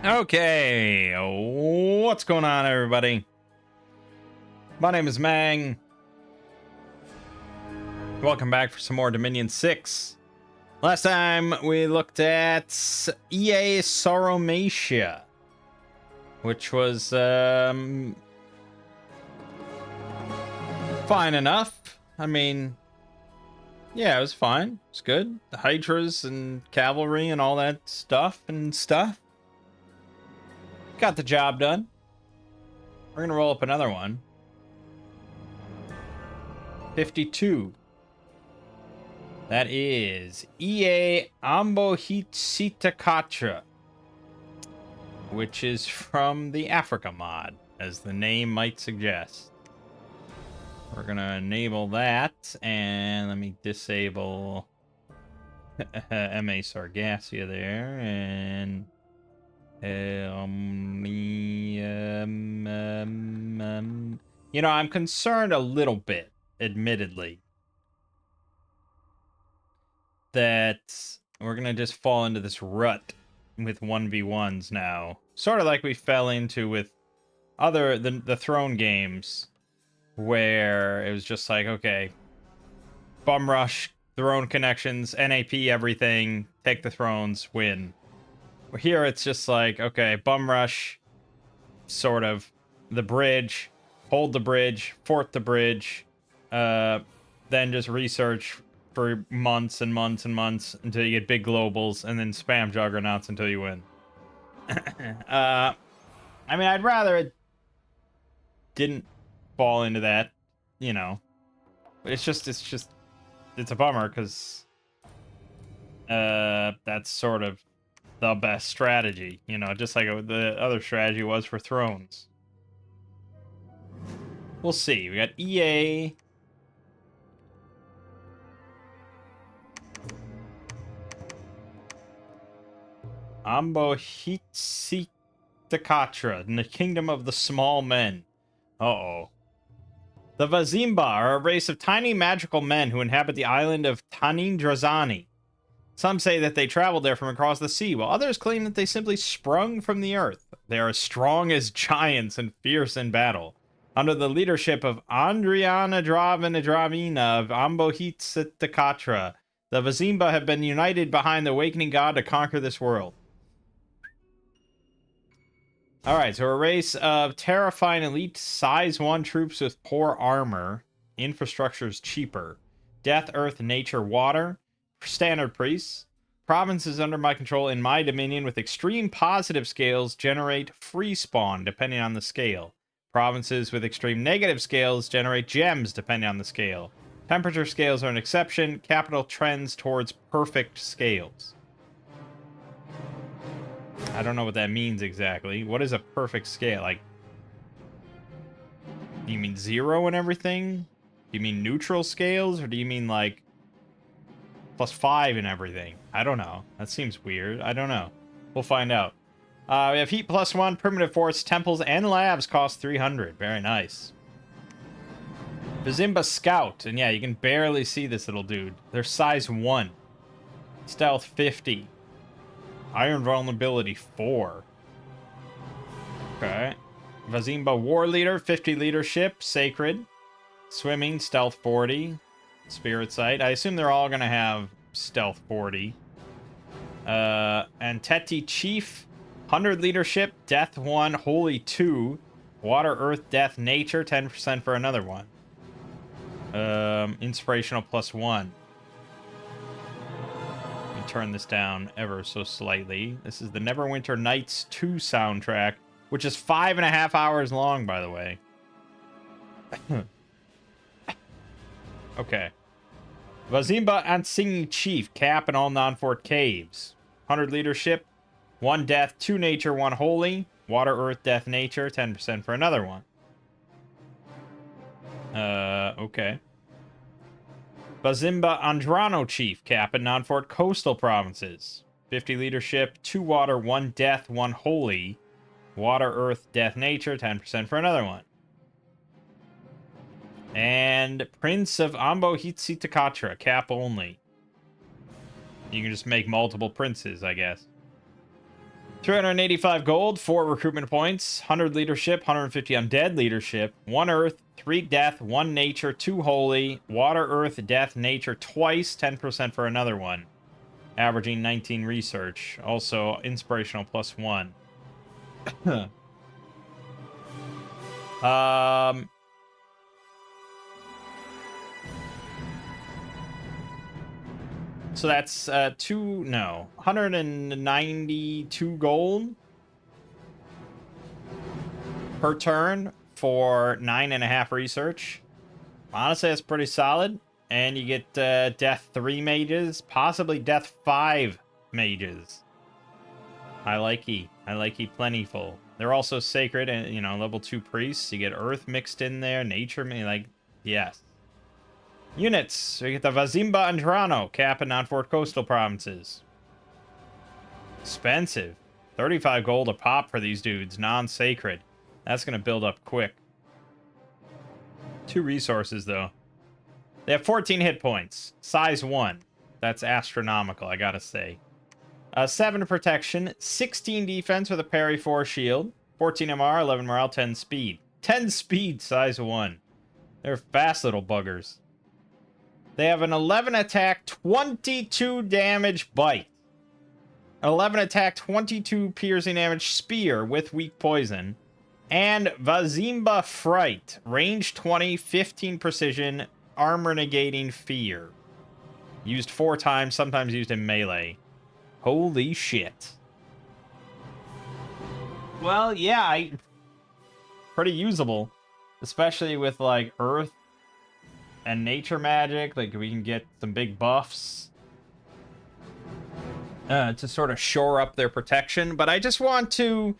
Okay, what's going on, everybody? My name is Mangg. Welcome back for some more Dominion 6. Last time we looked at EA Sauromatia, which was fine enough. I mean, yeah, it was fine. It's good. The Hydras and cavalry and all that stuff. Got the job done. We're gonna roll up another one. 52. That is EA Ambohitsitakatra, which is from the Africa mod, as the name might suggest. We're gonna enable that, and let me disable MA Sargassia there, and you know, I'm concerned a little bit, admittedly, that we're gonna just fall into this rut with 1v1s now, sort of like we fell into with the throne games, where it was just like, okay, bum rush, throne connections, NAP everything, take the thrones, win. Here it's just like, okay, bum rush, sort of, the bridge, hold the bridge, fort the bridge, then just research for months and months and months until you get big globals, and then spam juggernauts until you win. I mean, I'd rather it didn't fall into that, you know. But it's a bummer, because that's sort of the best strategy, you know, just like the other strategy was for thrones. We'll see. We got EA. Ambohitsitakatra, in the kingdom of the small men. Uh-oh. The Vazimba are a race of tiny magical men who inhabit the island of Tanindrazani. Some say that they traveled there from across the sea, while others claim that they simply sprung from the earth. They are as strong as giants and fierce in battle. Under the leadership of Andriana Dravina of Ambohitsitakatra, the Vazimba have been united behind the awakening god to conquer this world. Alright, so a race of terrifying elite size 1 troops with poor armor. Infrastructure is cheaper. Death, earth, nature, water. Standard priests. Provinces under my control in my dominion with extreme positive scales generate free spawn depending on the scale. Provinces with extreme negative scales generate gems depending on the scale. Temperature scales are an exception. Capital trends towards perfect scales. I don't know what that means exactly. What is a perfect scale? Like, do you mean 0 and everything? Do you mean neutral scales? Or do you mean, like, +5 and everything? I don't know. That seems weird. I don't know. We'll find out. We have heat +1, primitive forts, temples, and labs cost 300. Very nice. Vazimba Scout. And yeah, you can barely see this little dude. They're size 1. Stealth 50. Iron vulnerability 4. Okay. Vazimba War Leader, 50 leadership, Sacred. Swimming, Stealth 40. Spirit Sight. I assume they're all going to have Stealth 40. Anteti Chief, 100 leadership, Death 1, Holy 2. Water, Earth, Death, Nature, 10% for another one. Inspirational +1. Turn this down ever so slightly. This is the Neverwinter Nights 2 soundtrack, which is 5.5 hours long, by the way. Okay. Vazimba and Singing Chief, cap in all non-fort caves. 100 leadership, 1 death, 2 nature, 1 holy. Water, earth, death, nature, 10% for another one. Okay. Vazimba Andrano Chief, cap in non-fort coastal provinces. 50 leadership, 2 water, 1 death, 1 holy. Water, earth, death, nature, 10% for another one. And Prince of Ambohitsitakatra, cap only. You can just make multiple princes, I guess. 385 gold, 4 recruitment points, 100 leadership, 150 undead leadership, 1 earth, 3 death, 1 nature, 2 holy, water, earth, death, nature twice, 10% for another one. Averaging 19 research. Also, inspirational plus 1. So that's 192 gold per turn for 9.5 research. Honestly, that's pretty solid. And you get death 3 mages, possibly death 5 mages. I like plentiful. They're also sacred and, you know, level 2 priests. You get earth mixed in there, nature, like, yes. Units. We get the Vazimba Andrano, cap in non-fort coastal provinces. Expensive. 35 gold a pop for these dudes, non-sacred. That's going to build up quick. 2 resources, though. They have 14 hit points. Size 1. That's astronomical, I gotta say. 7 protection, 16 defense with a parry 4 shield, 14 MR, 11 morale, 10 speed. 10 speed, size 1. They're fast little buggers. They have an 11 attack, 22 damage bite. 11 attack, 22 piercing damage spear with weak poison. And Vazimba Fright. Range 20, 15 precision, armor negating fear. Used 4 times, sometimes used in melee. Holy shit. Well, yeah, pretty usable. Especially with, like, earth and nature magic. Like, we can get some big buffs to sort of shore up their protection. But I just want to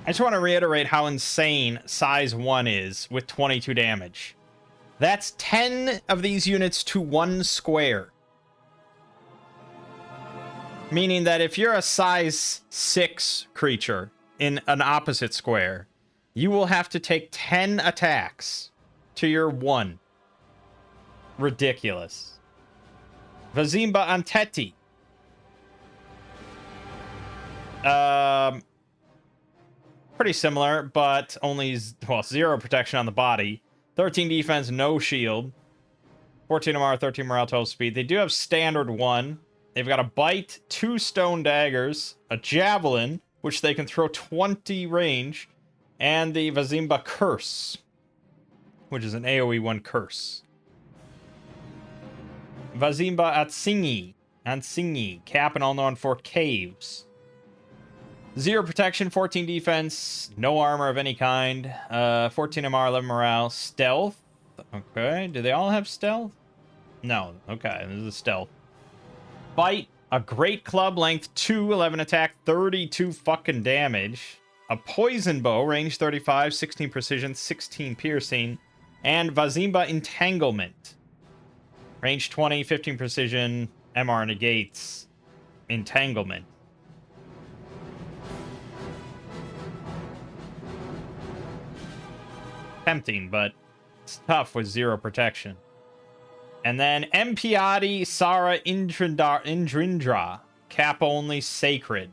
reiterate how insane size 1 is with 22 damage. That's 10 of these units to 1 square. Meaning that if you're a size 6 creature in an opposite square, you will have to take 10 attacks to your 1. Ridiculous. Vazimba Anteti. Pretty similar, but only, well, 0 protection on the body. 13 defense, no shield. 14 MR, 13 morale, 12 speed. They do have standard 1. They've got a bite, 2 stone daggers, a javelin, which they can throw 20 range, and the Vazimba Curse, which is an AoE 1 curse. Vazimba Antsingi, cap in all known fort caves. 0 protection, 14 defense, no armor of any kind, 14 MR, 11 morale, stealth. Okay, do they all have stealth? No, okay, this is a stealth. Bite, a great club, length 2, 11 attack, 32 fucking damage. A poison bow, range 35, 16 precision, 16 piercing. And Vazimba Entanglement. Range 20, 15 precision, MR negates. Entanglement. Tempting, but it's tough with 0 protection. And then Empiati Sara Indrindra. Cap only, sacred.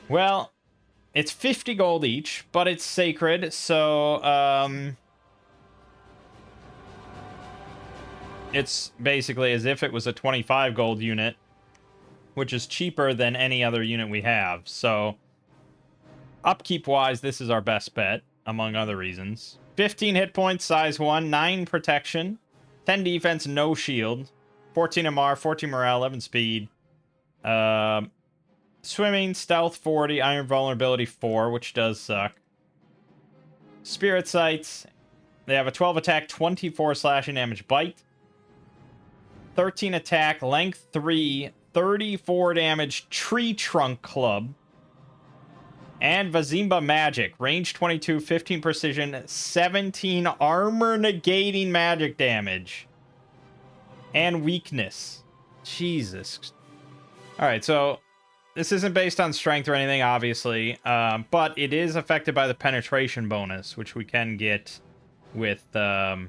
Well, it's 50 gold each, but it's sacred, so it's basically as if it was a 25 gold unit, which is cheaper than any other unit we have. So upkeep-wise, this is our best bet, among other reasons. 15 hit points, size 1, 9 protection, 10 defense, no shield, 14 MR, 14 morale, 11 speed, swimming, stealth 40, iron vulnerability 4, which does suck. Spirit sights, they have a 12 attack, 24 slashing damage bite, 13 attack, length 3, 34 damage tree trunk club. And Vazimba Magic, range 22, 15 precision, 17 armor negating magic damage. And weakness. Jesus. Alright, so this isn't based on strength or anything, obviously. But it is affected by the penetration bonus, which we can get with the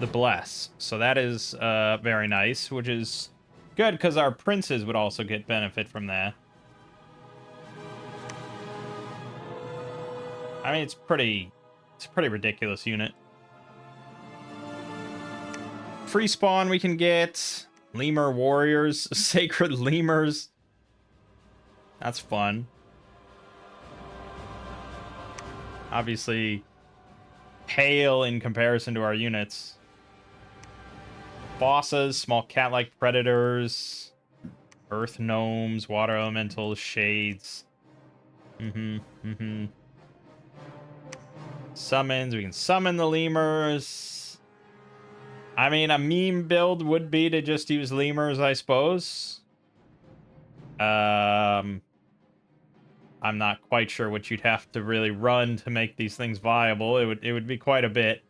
the Bless. So that is very nice, which is good because our princes would also get benefit from that. I mean, it's a pretty ridiculous unit. Free spawn we can get. Lemur warriors, sacred lemurs. That's fun. Obviously, pale in comparison to our units. Bosses, small cat-like predators, earth gnomes, water elementals, shades. Summons, we can summon the lemurs. I mean, a meme build would be to just use lemurs, I suppose. I'm not quite sure what you'd have to really run to make these things viable. It would be quite a bit.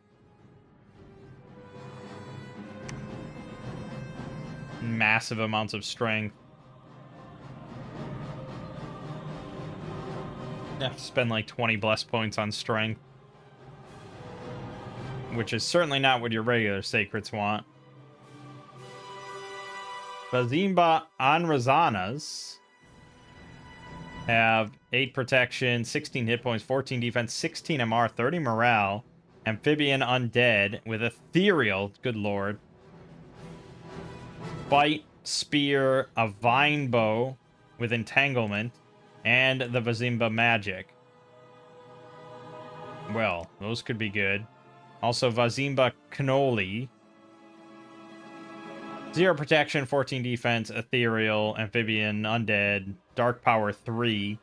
Massive amounts of strength. You have to spend like 20 bless points on strength. Which is certainly not what your regular sacreds want. Vazimba Anrazanas have 8 protection, 16 hit points, 14 defense, 16 MR, 30 morale, amphibian undead with ethereal, good lord, bite, spear, a vine bow with entanglement, and the Vazimba magic. Well, those could be good. Also, Vazimba Cannoli. 0 protection, 14 defense, ethereal, amphibian, undead, dark power 3,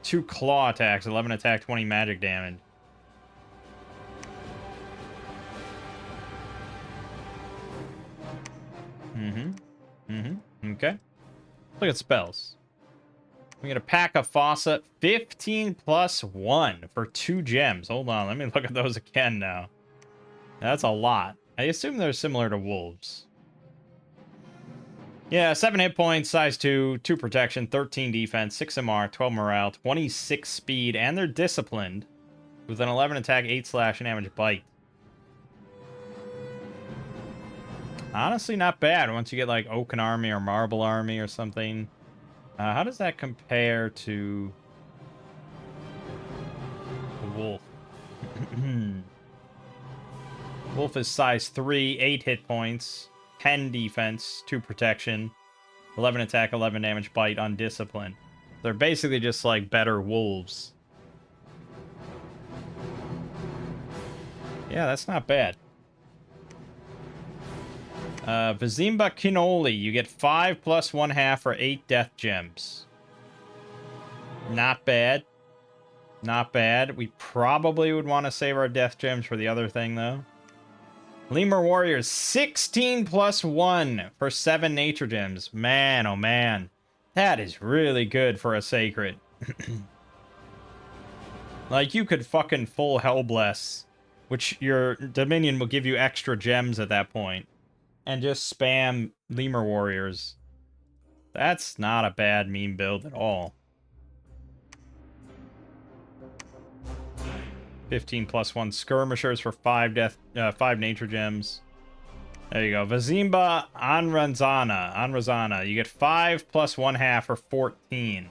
2 claw attacks, 11 attack, 20 magic damage. Okay. Look at spells. We get a pack of Fossa, 15 plus 1 for 2 gems. Hold on, let me look at those again now. That's a lot. I assume they're similar to wolves. Yeah, 7 hit points, size 2, 2 protection, 13 defense, 6 MR, 12 morale, 26 speed, and they're disciplined with an 11 attack, 8 slash, and damage bite. Honestly, not bad once you get like Oaken Army or Marble Army or something. How does that compare to the wolf? Wolf is size 3, 8 hit points, 10 defense, 2 protection, 11 attack, 11 damage, bite, undisciplined. They're basically just like better wolves. Yeah, that's not bad. Vazimba Cannoli, you get 5 plus 1/2 for 8 death gems. Not bad. Not bad. We probably would want to save our death gems for the other thing, though. Lemur Warriors, 16 plus 1 for 7 nature gems. Man, oh man. That is really good for a sacred. Like, you could fucking full Hellbless, which your Dominion will give you extra gems at that point, and just spam Lemur Warriors. That's not a bad meme build at all. 15 plus 1 skirmishers for 5 nature gems. There you go. Vazimba Anrazana. You get 5 plus 1/2 for 14.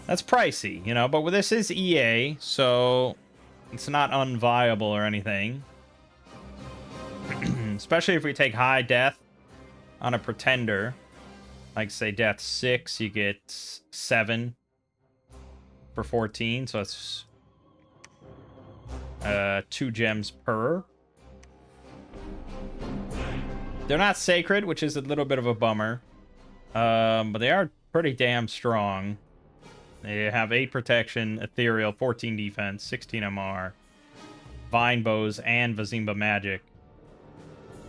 That's pricey, you know, but this is EA, so it's not unviable or anything. Especially if we take high death on a pretender. Like, say, death 6, you get 7 for 14, so it's 2 gems per. They're not sacred, which is a little bit of a bummer. But they are pretty damn strong. They have 8 protection, ethereal, 14 defense, 16 MR, vine bows, and Vazimba magic.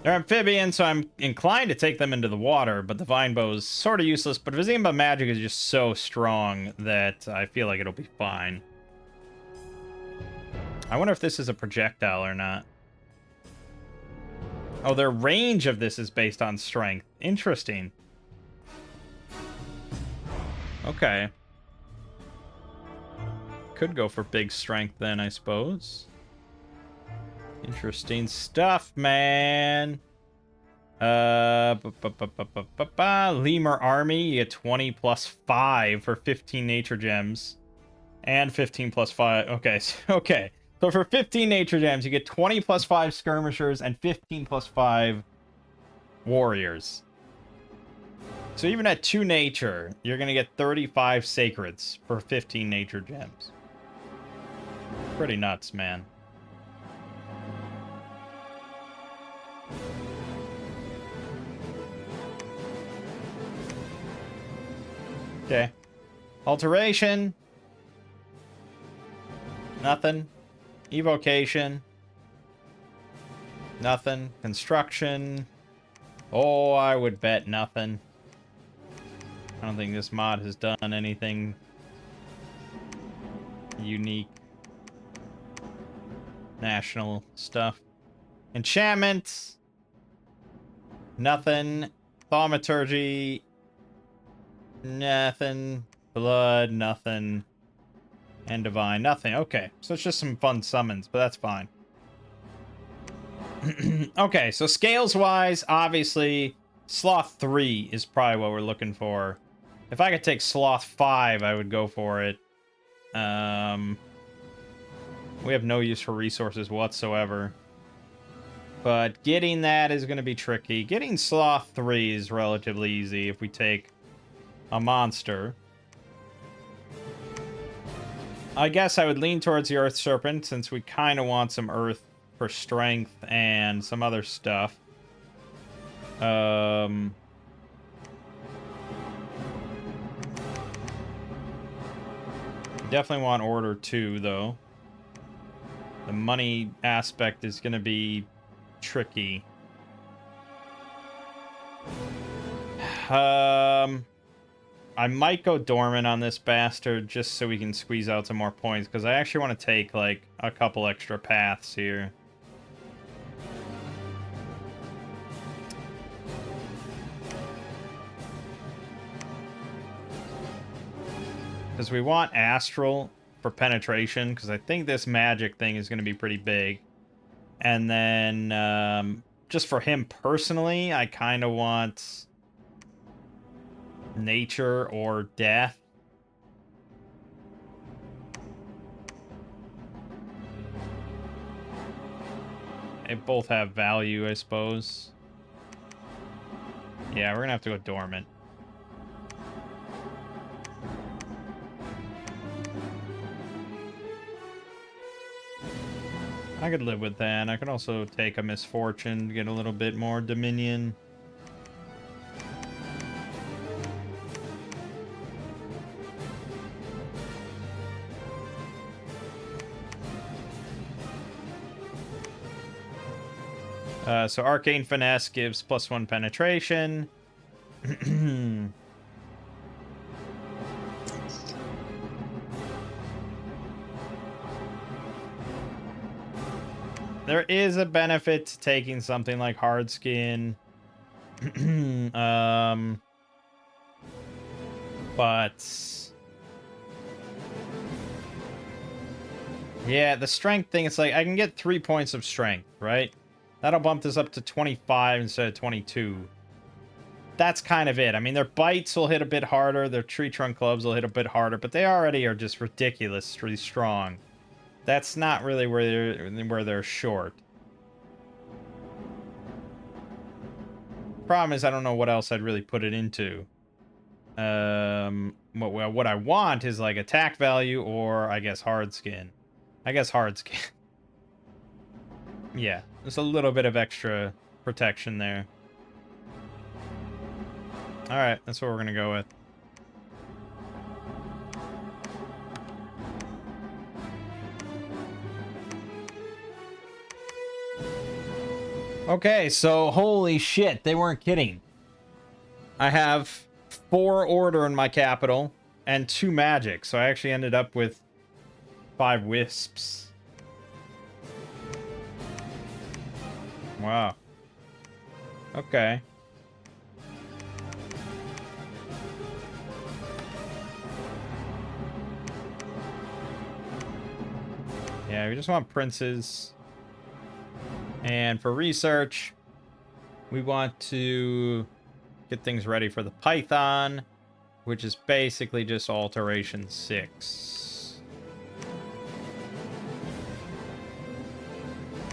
They're amphibians, so I'm inclined to take them into the water, but the vine bow is sort of useless. But Vazimba magic is just so strong that I feel like it'll be fine. I wonder if this is a projectile or not. Oh, their range of this is based on strength. Interesting. Okay. Could go for big strength then, I suppose. Interesting stuff, man. Lemur Army, you get 20 plus 5 for 15 nature gems. And 15 plus 5. Okay, okay. So for 15 nature gems, you get 20 plus 5 skirmishers and 15 plus 5 warriors. So even at 2 nature, you're going to get 35 sacreds for 15 nature gems. Pretty nuts, man. Okay. Alteration. Nothing. Evocation. Nothing. Construction. Oh, I would bet nothing. I don't think this mod has done anything unique. National stuff. Enchantments. Nothing. Thaumaturgy. Nothing. Blood. Nothing. And divine. Nothing. Okay. So it's just some fun summons, but that's fine. Okay, so scales-wise, obviously, Sloth 3 is probably what we're looking for. If I could take Sloth 5, I would go for it. We have no use for resources whatsoever. But getting that is going to be tricky. Getting Sloth 3 is relatively easy if we take a monster. I guess I would lean towards the Earth Serpent, since we kind of want some Earth for strength and some other stuff. Definitely want Order 2, though. The money aspect is going to be tricky. I might go dormant on this bastard just so we can squeeze out some more points, because I actually want to take, like, a couple extra paths here. Because we want Astral for penetration, because I think this magic thing is going to be pretty big. And then, just for him personally, I kind of want Nature or Death. They both have value, I suppose. Yeah, we're going to have to go dormant. I could live with that. I could also take a misfortune to get a little bit more dominion. So Arcane Finesse gives +1 penetration. There is a benefit to taking something like Hard Skin. But yeah, the strength thing, it's like I can get 3 points of strength, right? That'll bump this up to 25 instead of 22. That's kind of it. I mean, their bites will hit a bit harder, their tree trunk clubs will hit a bit harder, but they already are just ridiculously strong. That's not really where they're short. Problem is, I don't know what else I'd really put it into. What I want is like attack value or I guess hard skin. I guess hard skin. Yeah, there's a little bit of extra protection there. Alright, that's what we're gonna go with. Okay, so holy shit, they weren't kidding. I have 4 order in my capital and 2 magic, so I actually ended up with 5 wisps. Wow. Okay. Yeah, we just want princes. And for research, we want to get things ready for the Python, which is basically just alteration 6.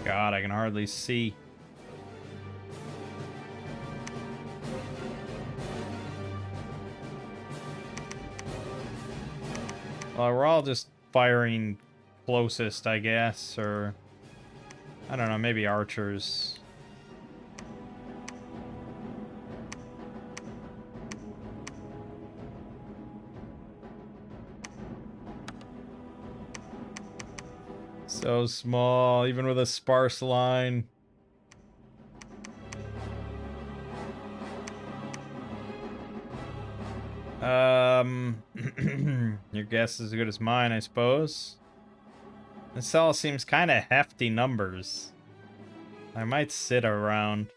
God, I can hardly see. Well, we're all just firing closest, I guess, or I don't know, maybe archers. So small, even with a sparse line. Your guess is as good as mine, I suppose. This all seems kind of hefty numbers. I might sit around.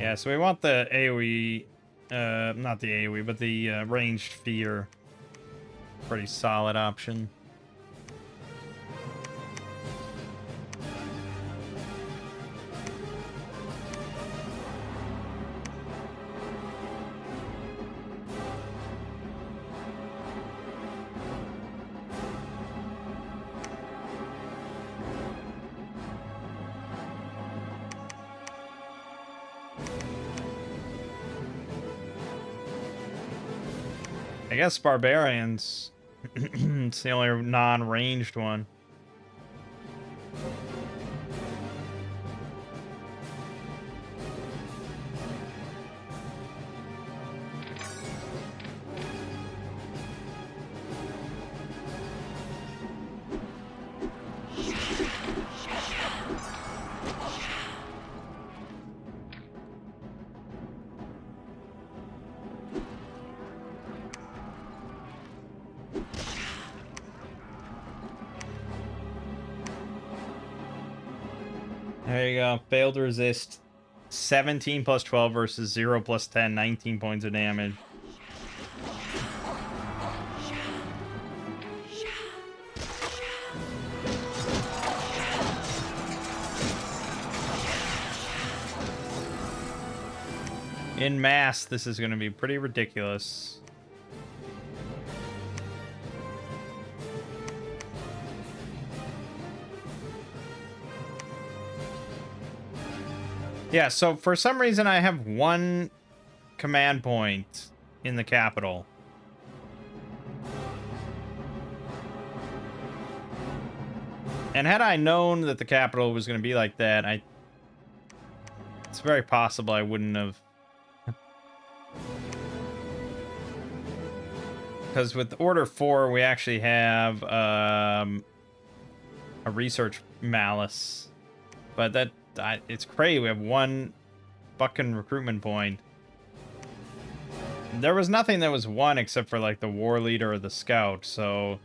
Yeah, so we want the AoE, not the AoE, but the ranged fear. Pretty solid option. I guess barbarians. It's the only non-ranged one. There you go. Failed to resist. 17 plus 12 versus 0 plus 10. 19 points of damage. In mass, this is going to be pretty ridiculous. Yeah, so for some reason I have one command point in the capital. And had I known that the capital was going to be like that, it's very possible I wouldn't have. Because with Order 4, we actually have a research malice. But it's crazy. We have one fucking recruitment point. There was nothing that was one except for like the war leader or the scout, so.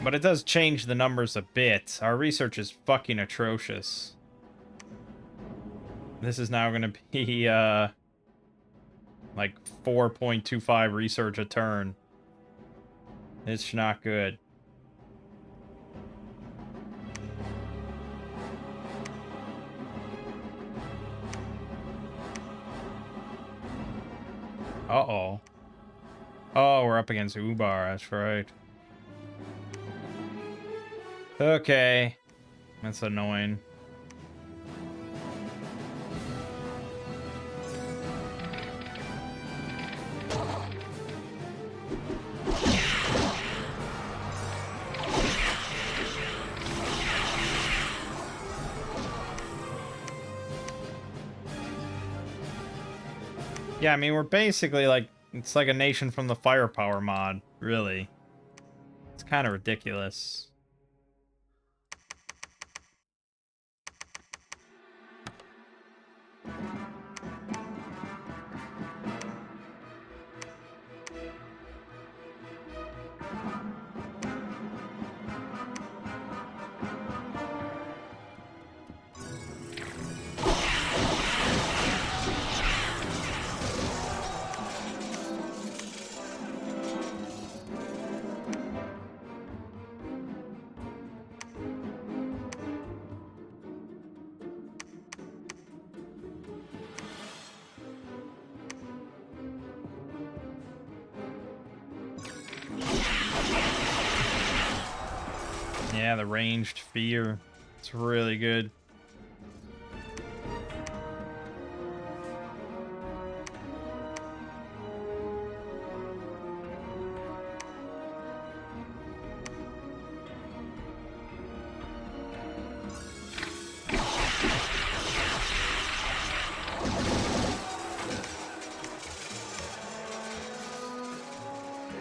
But it does change the numbers a bit. Our research is fucking atrocious. This is now going to be like 4.25 research a turn. It's not good. Uh-oh. Oh, we're up against Ubar, that's right. Okay. That's annoying. Yeah, I mean, we're basically like, it's like a nation from the Firepower mod, really. It's kind of ridiculous. Yeah, the ranged fear. It's really good.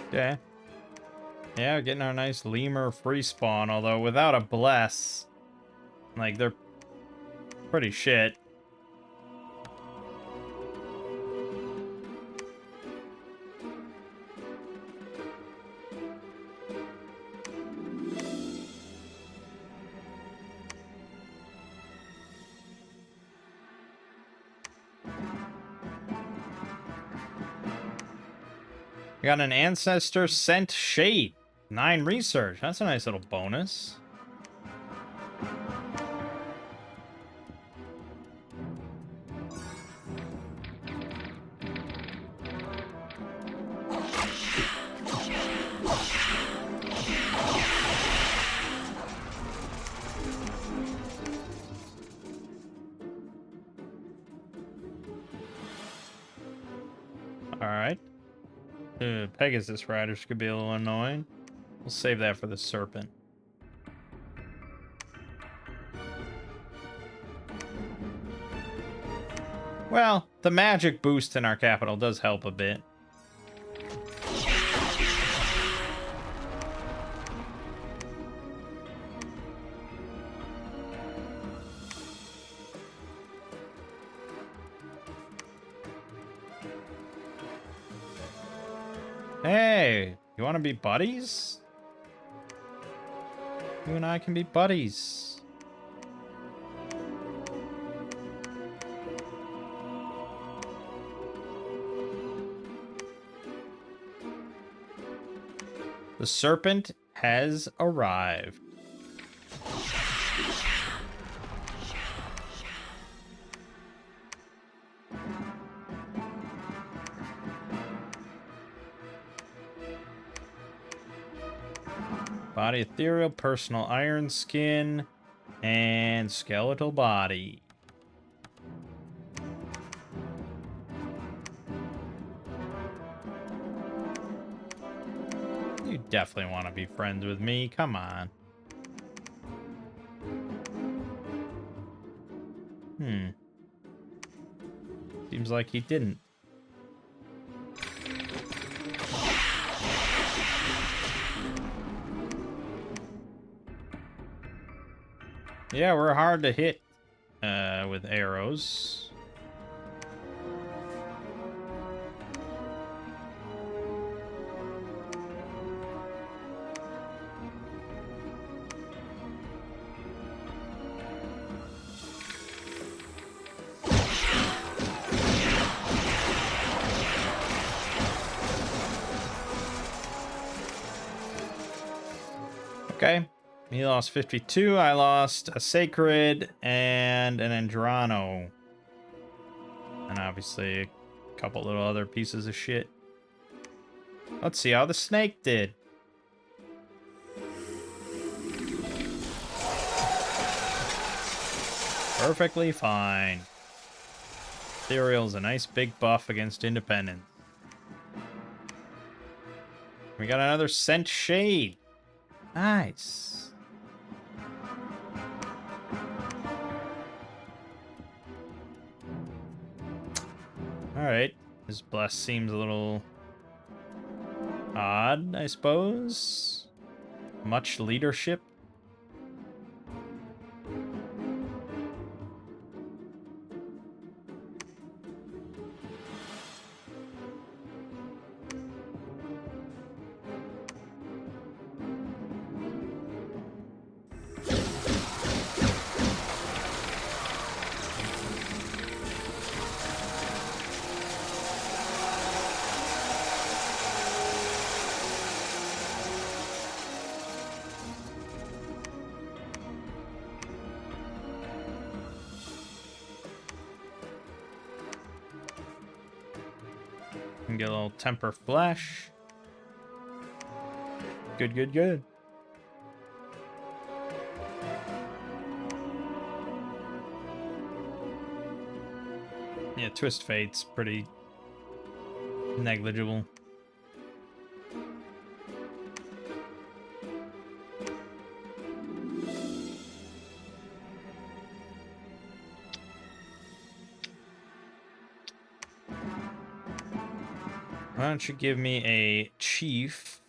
Okay. Yeah, getting our nice lemur free spawn, although without a bless, like, they're pretty shit. We got an ancestor sent shade. 9 research. That's a nice little bonus. Alright. Pegasus riders could be a little annoying. We'll save that for the serpent. Well, the magic boost in our capital does help a bit. Hey, you want to be buddies? You and I can be buddies. The serpent has arrived. Body ethereal, personal iron skin, and skeletal body. You definitely want to be friends with me. Come on. Seems like he didn't. Yeah, we're hard to hit with arrows. Okay. He lost 52. I lost a Sacred and an Andrano. And obviously a couple little other pieces of shit. Let's see how the snake did. Perfectly fine. Ethereal's a nice big buff against Independence. We got another Sent Shade. Nice. Alright. His bless seems a little odd, I suppose. Much leadership. Can get a little temper flesh. Good, good, good. Twist Fate's pretty negligible. Why don't you give me a chief?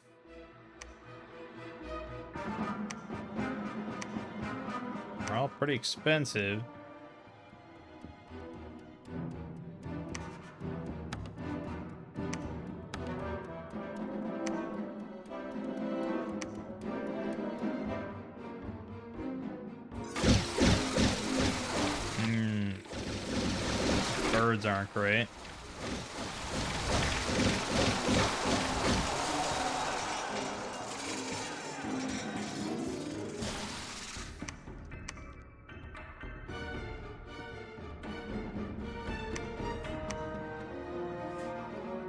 They're all pretty expensive. Birds aren't great.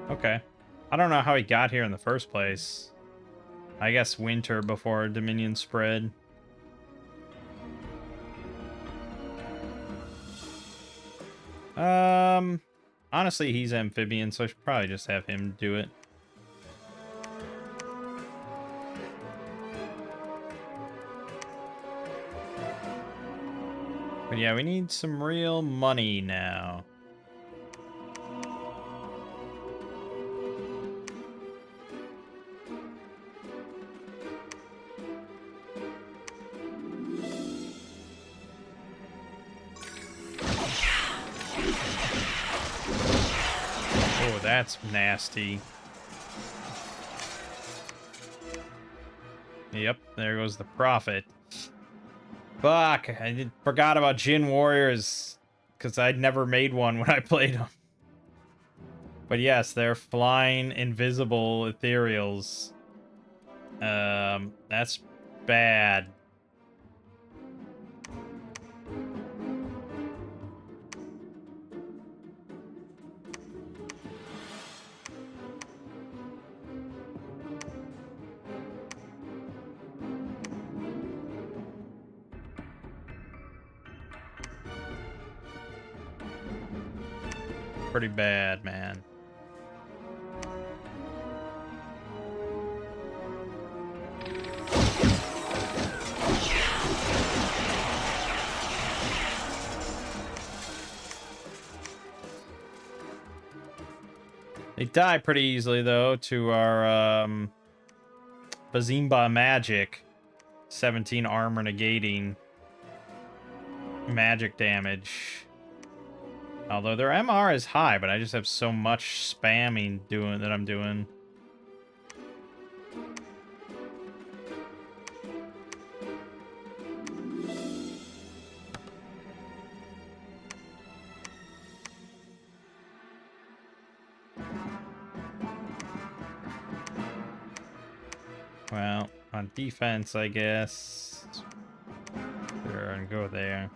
Okay. I don't know how he got here in the first place. I guess winter before Dominion spread. Honestly, he's amphibian, so I should probably just have him do it. But yeah, we need some real money now. Oh, that's nasty. Yep, there goes the profit. Fuck, I forgot about Jin Warriors because I'd never made one when I played them. But yes, they're flying invisible ethereals. That's bad. Pretty bad, man. They die pretty easily, though, to our Bazimba magic. 17 armor negating magic damage. Although their MR is high, but I just have so much spamming that I'm doing. Well, on defense, I guess. Sure, and go there.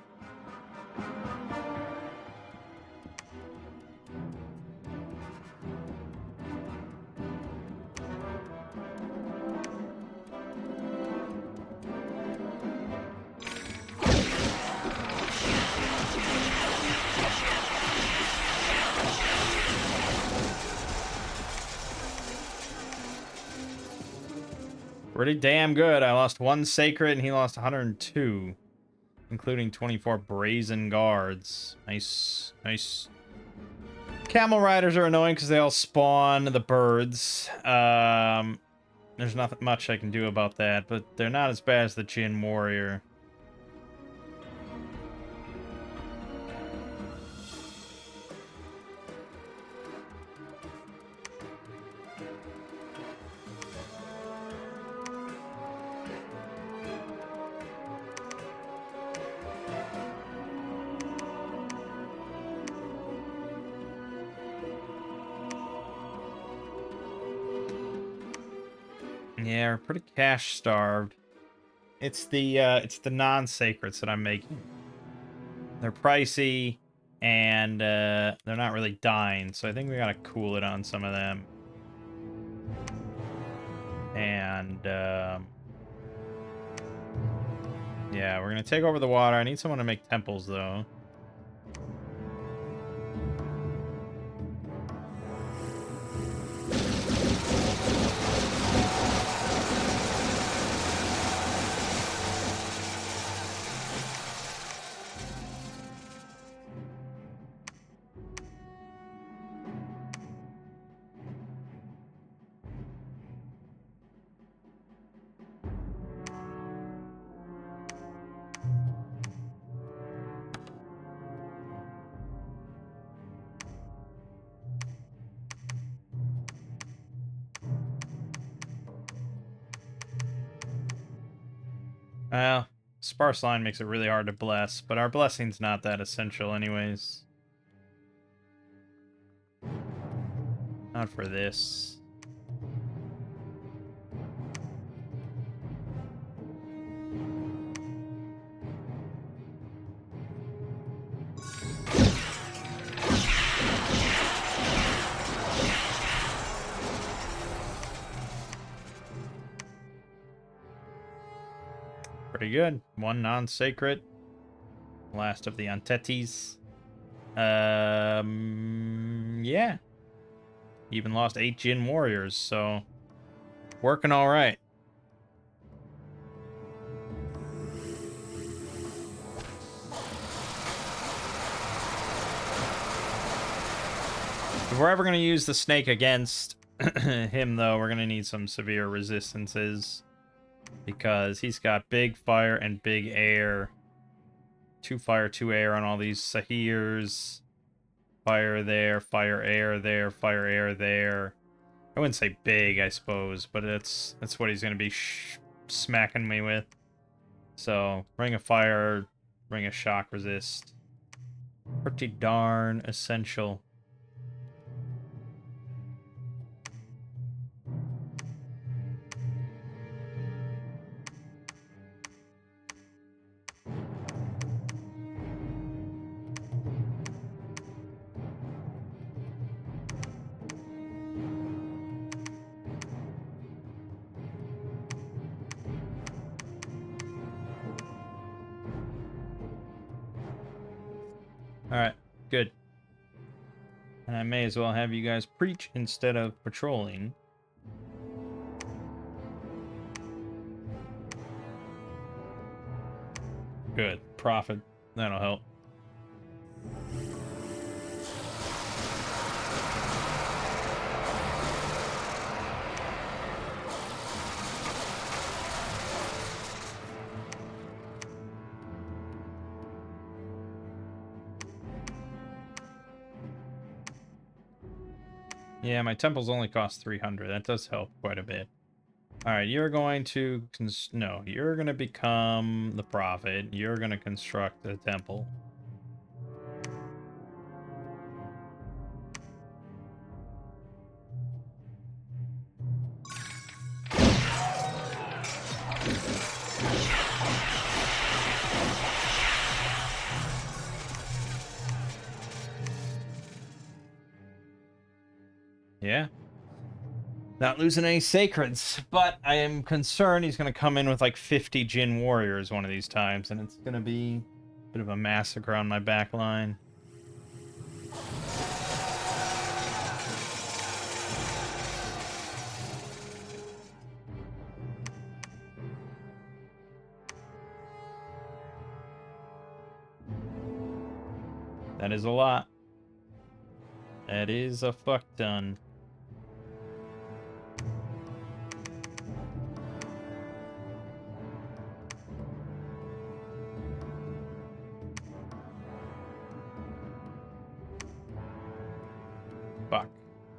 Pretty damn good. I lost 1 sacred and he lost 102, including 24 brazen guards. Nice, nice. Camel riders are annoying because they all spawn the birds. There's nothing much I can do about that, but they're not as bad as the Jin warrior. Yeah, we're pretty cash starved. It's the non-sacreds that I'm making. They're pricey and they're not really dying, so I think we gotta cool it on some of them. And yeah, we're gonna take over the water. I need someone to make temples though. Well, sparse line makes it really hard to bless, but our blessing's not that essential anyways. Not for this. Pretty good. One non-sacred. Last of the Antetes. Yeah. Even lost 8 Jin warriors, so working all right. If we're ever going to use the snake against him, though, we're going to need some severe resistances. Because he's got big fire and big air. 2 fire, 2 air on all these Sahirs. Fire there, fire air there, fire air there. I wouldn't say big, I suppose, but that's what he's going to be smacking me with. So, Ring of Fire, Ring of Shock Resist. Pretty darn essential. Alright, good. And I may as well have you guys preach instead of patrolling. Good. Profit. That'll help. Yeah, my temples only cost 300. That does help quite a bit. Alright, you're going to... No, you're going to become the prophet. You're going to construct the temple. Yeah. Not losing any sacreds, but I am concerned he's going to come in with like 50 Jin warriors one of these times, and it's going to be a bit of a massacre on my back line. That is a lot. That is a fuck ton. Fuck.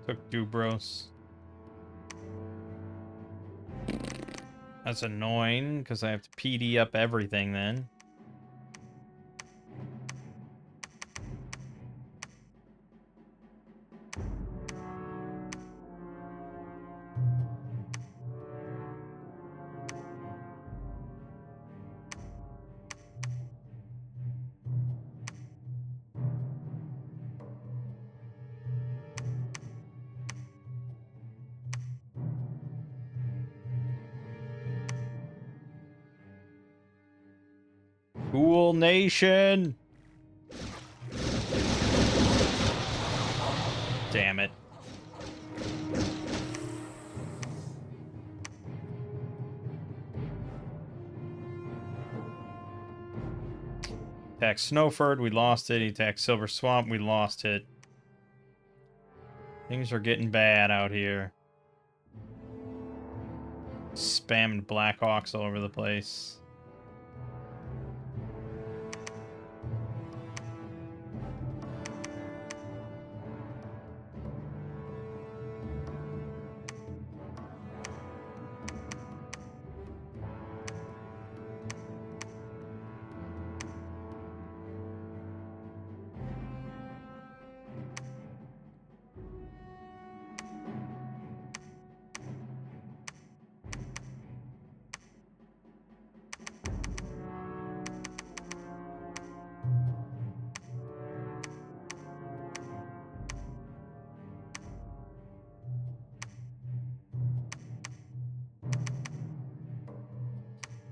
Took Dubros. That's annoying, because I have to PD up everything then. Cool nation! Damn it. Attacked Snowford, we lost it. He attacked Silver Swamp, we lost it. Things are getting bad out here. Spammed Blackhawks all over the place.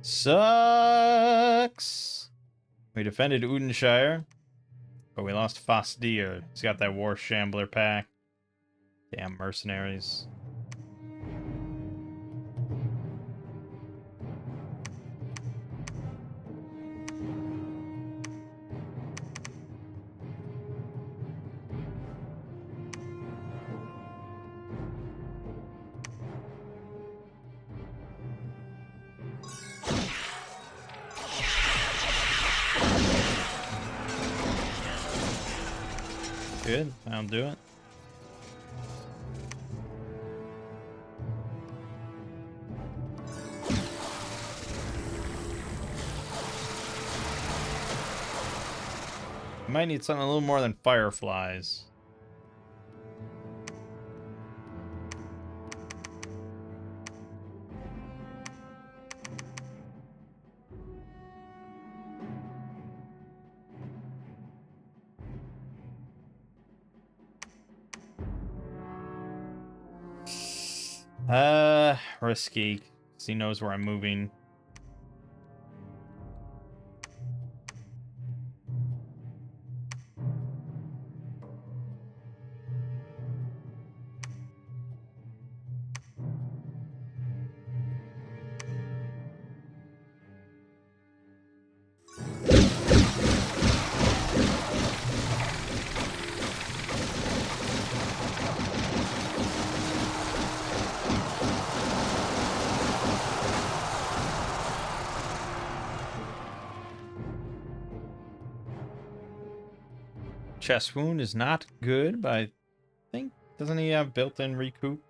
Sucks. We defended Udenshire, but we lost Fosdir. He's got that War Shambler pack. Damn mercenaries. Good, that'll do it. Might need something a little more than fireflies. Risky, 'cause he knows where I'm moving. Chest wound is not good, but I think, doesn't he have built-in recoup?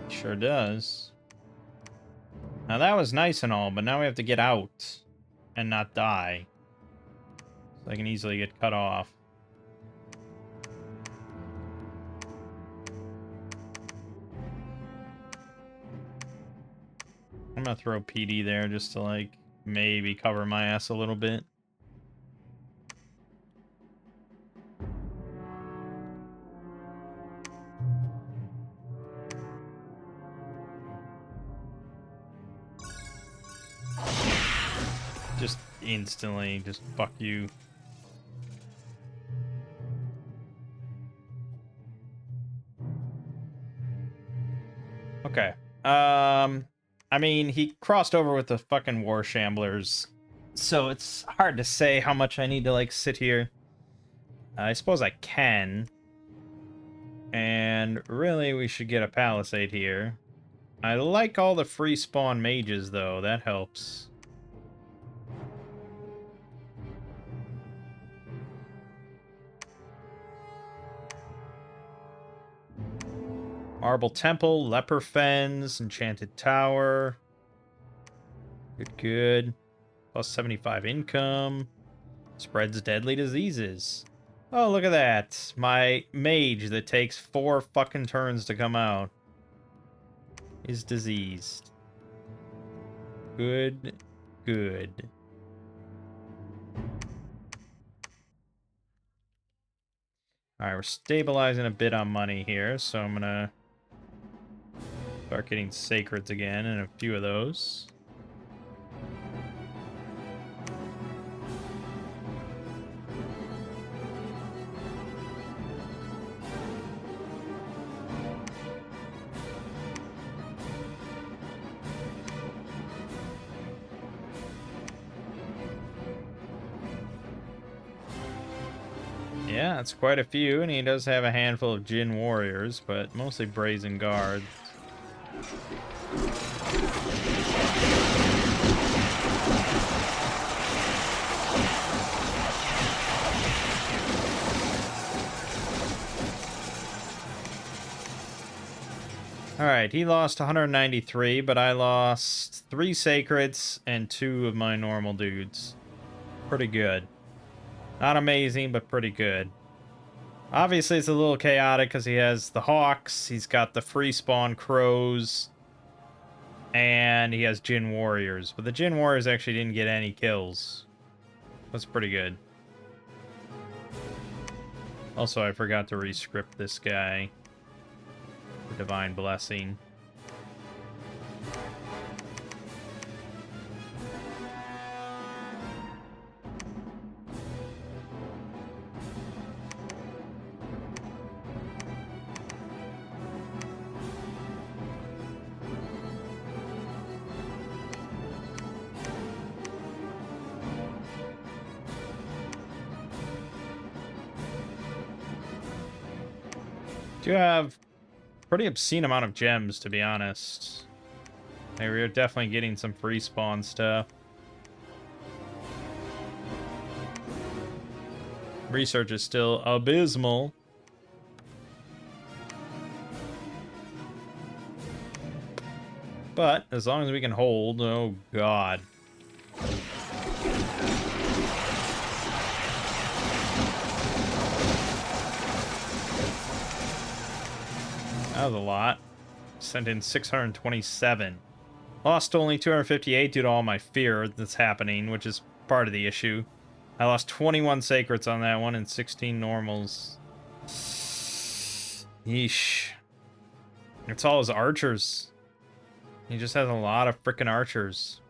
Sure does. Now that was nice and all, but now we have to get out and not die. So I can easily get cut off. I'm gonna throw PD there just to, like, maybe cover my ass a little bit. Just instantly, just fuck you. Okay. I mean, he crossed over with the fucking War Shamblers, so it's hard to say how much I need to, like, sit here. I suppose I can. And really, we should get a Palisade here. I like all the free spawn mages, though. That helps. Marble Temple, Leper Fens, Enchanted Tower. Good, good. Plus 75 income. Spreads deadly diseases. Oh, look at that. My mage that takes 4 fucking turns to come out is diseased. Good, good. Alright, we're stabilizing a bit on money here, so I'm gonna start getting sacreds again and a few of those. Yeah, that's quite a few, and he does have a handful of Djinn warriors, but mostly brazen guards. Alright, he lost 193, but I lost 3 sacreds and 2 of my normal dudes. Pretty good. Not amazing, but pretty good. Obviously, it's a little chaotic because he has the hawks, he's got the free spawn crows, and he has Djinn warriors. But the Djinn warriors actually didn't get any kills. That's pretty good. Also, I forgot to rescript this guy for Divine Blessing. Do have pretty obscene amount of gems, to be honest. Hey, we're definitely getting some free spawn stuff. Research is still abysmal. But as long as we can hold, oh god. That was a lot. Sent in 627. Lost only 258 due to all my fear that's happening, which is part of the issue. I lost 21 sacrets on that one and 16 normals. Yeesh. It's all his archers. He just has a lot of frickin' archers.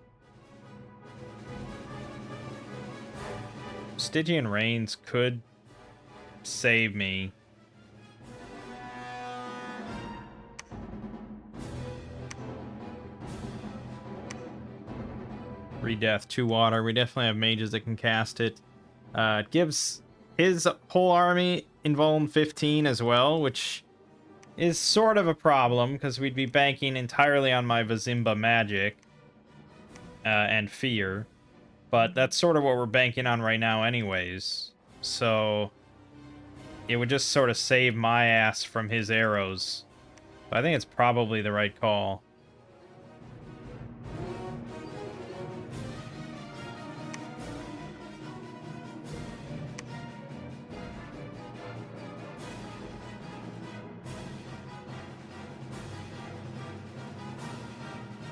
Stygian Reigns could save me. Three death, 2 water. We definitely have mages that can cast it. It gives his whole army invuln 15 as well, which is sort of a problem because we'd be banking entirely on my Vizimba magic and fear. But that's sort of what we're banking on right now anyways. So it would just sort of save my ass from his arrows. But I think it's probably the right call.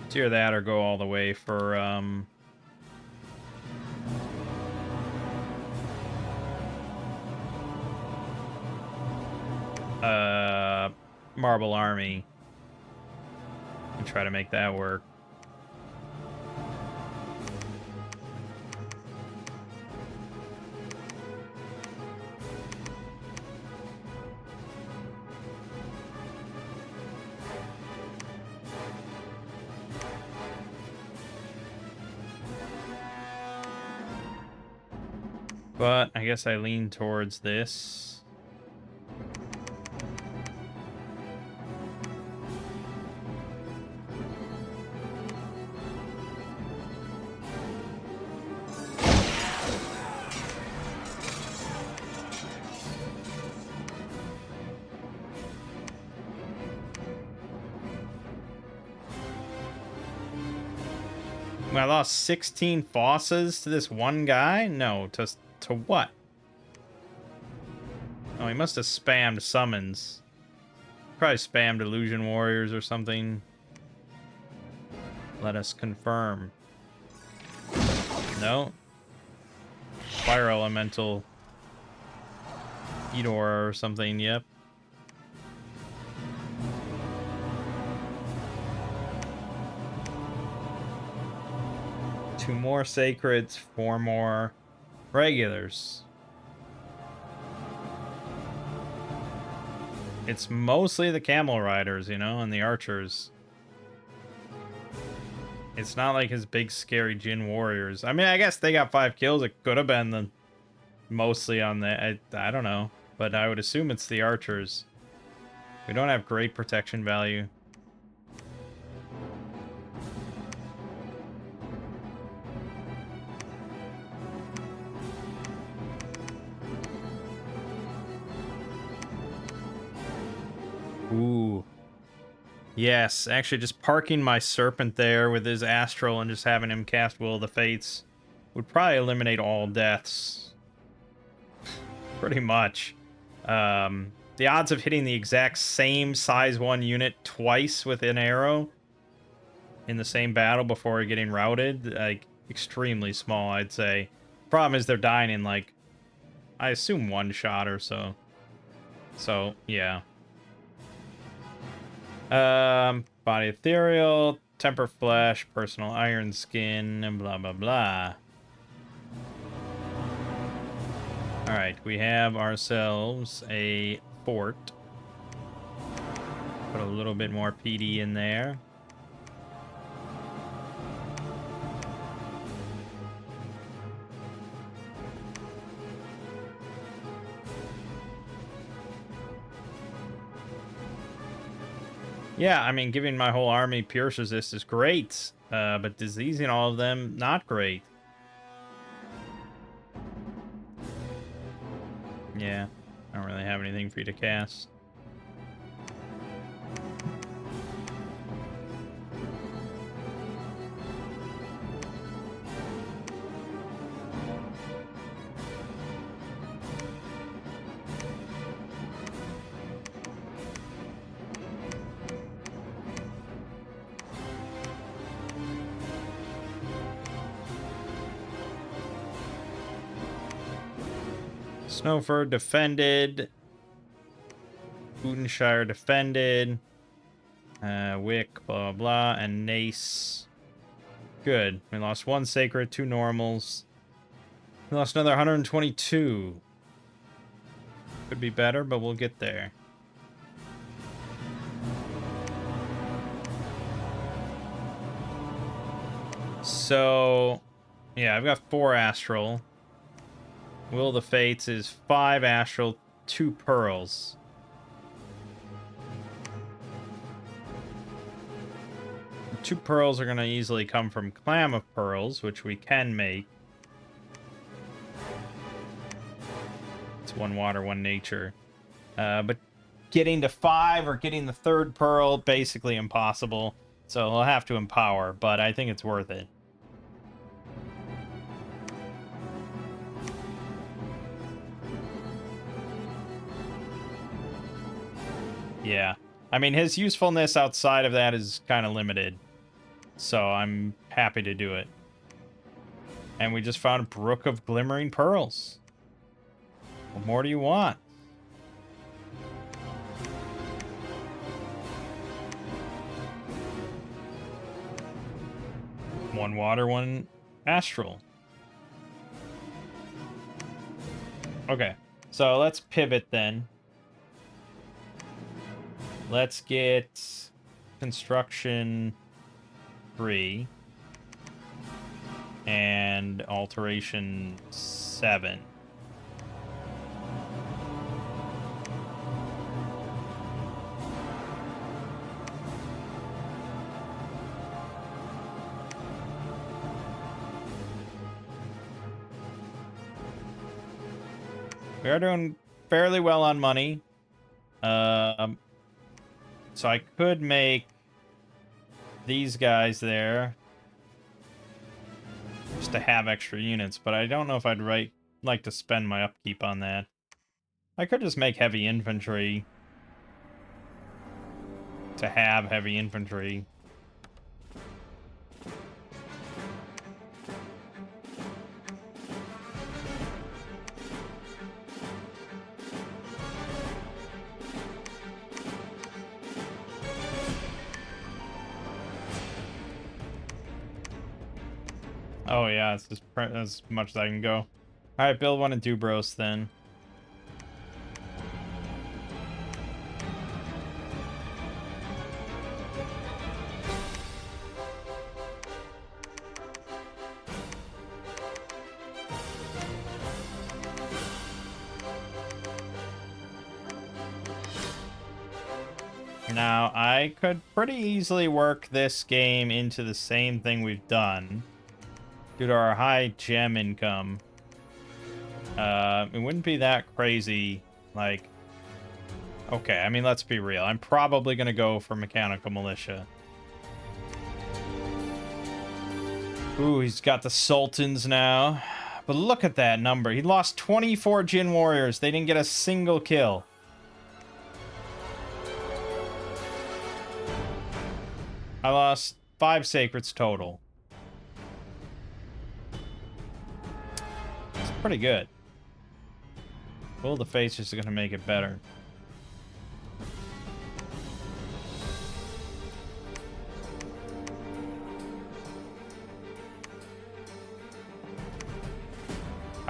It's either that or go all the way for Marble Army and try to make that work. But I guess I lean towards this. I lost 16 bosses to this one guy? No, to what? Oh, he must have spammed summons. Probably spammed illusion warriors or something. Let us confirm. No. Fire elemental. Eudora or something, yep. Two more sacreds, 4 more regulars. It's mostly the camel riders, you know, and the archers. It's not like his big scary Jin warriors. I mean, I guess they got 5 kills. It could have been the mostly on the I don't know, but I would assume it's the archers. We don't have great protection value. Ooh. Yes, actually just parking my Serpent there with his Astral and just having him cast Will of the Fates would probably eliminate all deaths. Pretty much. The odds of hitting the exact same size 1 unit twice with an arrow in the same battle before getting routed, like, extremely small, I'd say. Problem is they're dying in, like, I assume 1 shot or so. So, yeah. Body ethereal, temper flesh, personal iron skin, and blah, blah, blah. Alright, we have ourselves a fort. Put a little bit more PD in there. Yeah, I mean, giving my whole army pierce resist is great, but diseasing all of them, not great. Yeah, I don't really have anything for you to cast. Snowford defended. Budenshire defended. Wick, blah, blah, blah, and Nace. Good. We lost 1 sacred, 2 normals. We lost another 122. Could be better, but we'll get there. So, yeah, I've got 4 astral. Will of the Fates is 5 astral, 2 pearls. The 2 pearls are going to easily come from Clam of Pearls, which we can make. It's 1 water, 1 nature. But getting to 5 or getting the 3rd pearl, basically impossible. So we'll have to empower, but I think it's worth it. Yeah. I mean, his usefulness outside of that is kind of limited. So I'm happy to do it. And we just found a Brook of Glimmering Pearls. What more do you want? One water, 1 astral. Okay, so let's pivot then. Let's get construction 3 and alteration 7. We are doing fairly well on money. So I could make these guys there just to have extra units, but I don't know if I'd like to spend my upkeep on that. I could just make heavy infantry to have heavy infantry. Oh yeah, it's just as much as I can go. Alright, build 1 in Dubros then. Now, I could pretty easily work this game into the same thing we've done due to our high gem income. It wouldn't be that crazy, like... Okay, I mean, let's be real. I'm probably going to go for Mechanical Militia. Ooh, he's got the Sultans now. But look at that number. He lost 24 Jin Warriors. They didn't get a single kill. I lost 5 Sacreds total. It's pretty good. Will the Fates is going to make it better.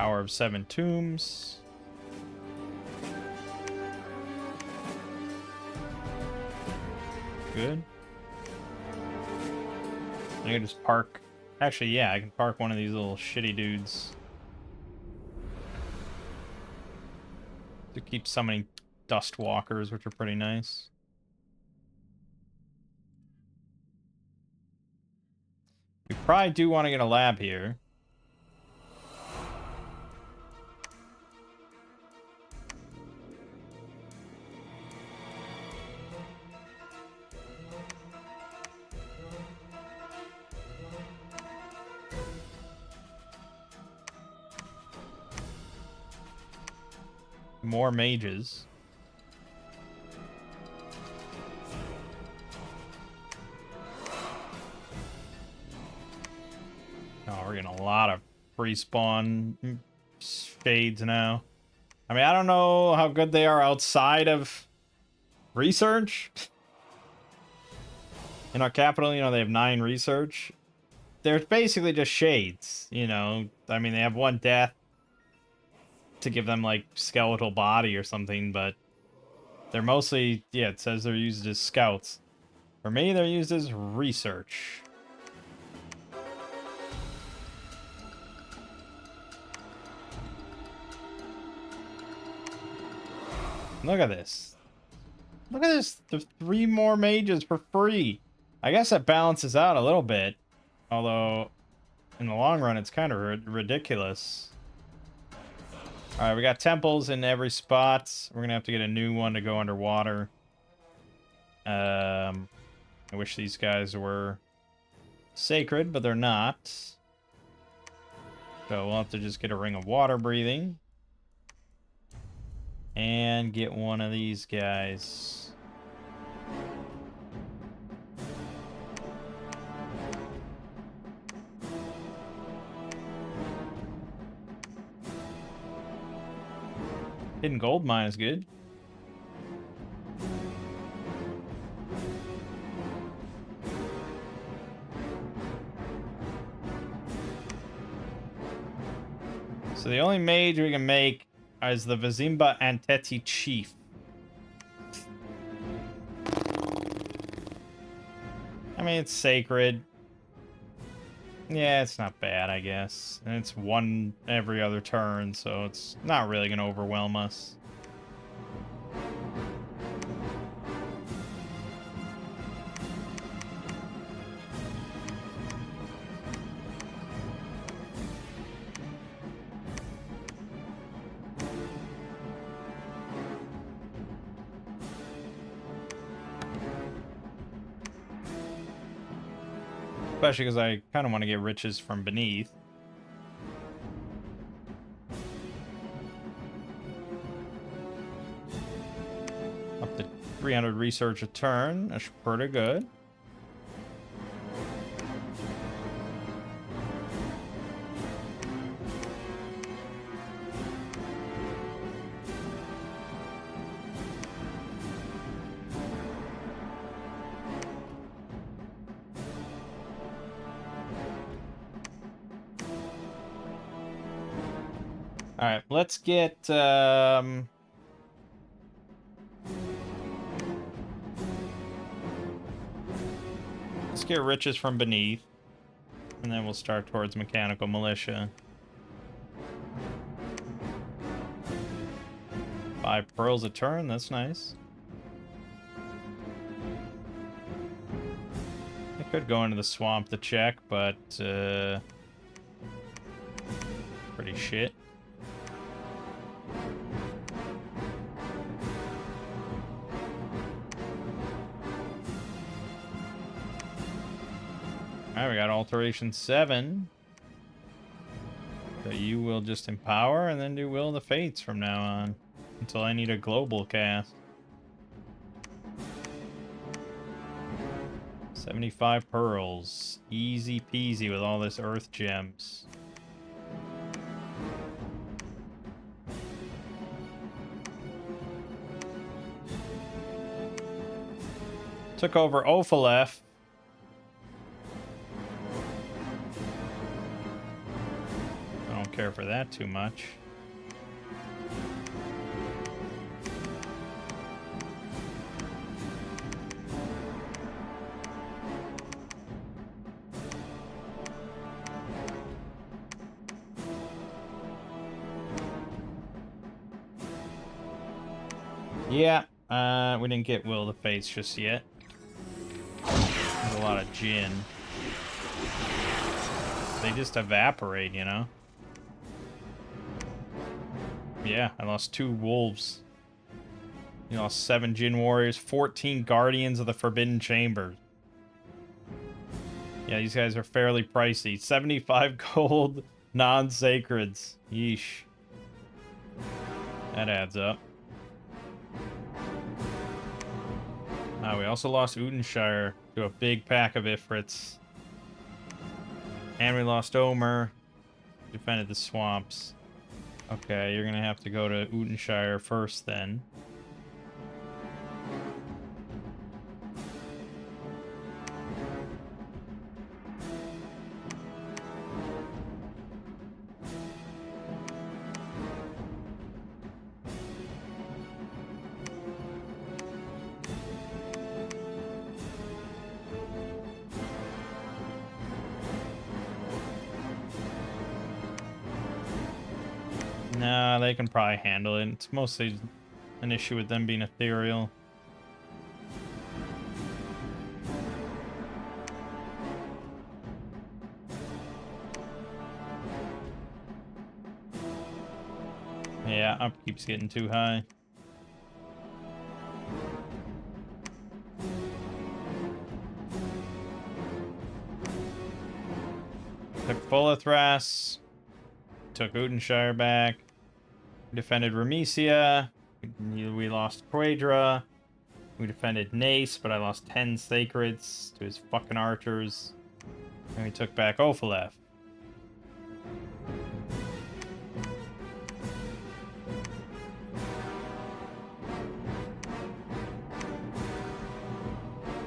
Power of 7 tombs. Good. I can just park. Actually, yeah, I can park one of these little shitty dudes to keep summoning dust walkers, which are pretty nice. We probably do want to get a lab here. More mages. Oh, we're getting a lot of free spawn fades now. I mean, I don't know how good they are outside of research. In our capital, you know, they have 9 research. They're basically just shades, you know. I mean, they have 1 death to give them, like, skeletal body or something, but they're mostly, yeah, it says they're used as scouts. For me, they're used as research. Look at this. Look at this. There's 3 more mages for free. I guess that balances out a little bit. Although, in the long run, it's kind of ridiculous. Alright, we got temples in every spot. We're going to have to get a new one to go underwater. I wish these guys were sacred, but they're not. So we'll have to just get a ring of water breathing. And get one of these guys. Hidden gold mine is good. So the only mage we can make is the Vizimba Anteti Chief. I mean, it's sacred. Yeah, it's not bad, I guess. And it's 1 every other turn, so it's not really going to overwhelm us. Especially because I kind of want to get riches from beneath. Up to 300 research a turn. That's pretty good. All right, let's get let's get riches from beneath, and then we'll start towards mechanical militia. 5 pearls a turn, that's nice. I could go into the swamp to check, but pretty shit. Alright, we got Alteration 7. So you will just empower and then do Will of the Fates from now on. Until I need a global cast. 75 pearls. Easy peasy with all this earth gems. Took over Ophalef. care for that too much. Yeah, we didn't get Will of the Fates just yet. There's a lot of gin. They just evaporate, you know? Yeah, I lost 2 wolves. You lost 7 Jin Warriors, 14 Guardians of the Forbidden Chambers. Yeah, these guys are fairly pricey. 75 gold non-sacreds. Yeesh. That adds up. We also lost Utenshire to a big pack of Ifrits. And we lost Omer. Defended the swamps. Okay, you're gonna have to go to Utenshire first then. Nah, they can probably handle it. It's mostly an issue with them being ethereal. Yeah, upkeep's getting too high. Took Fulithras. Took Utenshire back. Defended Ramesia. We lost Quadra. We defended Nace, but I lost 10 Sacreds to his fucking archers. And we took back Ophaleth.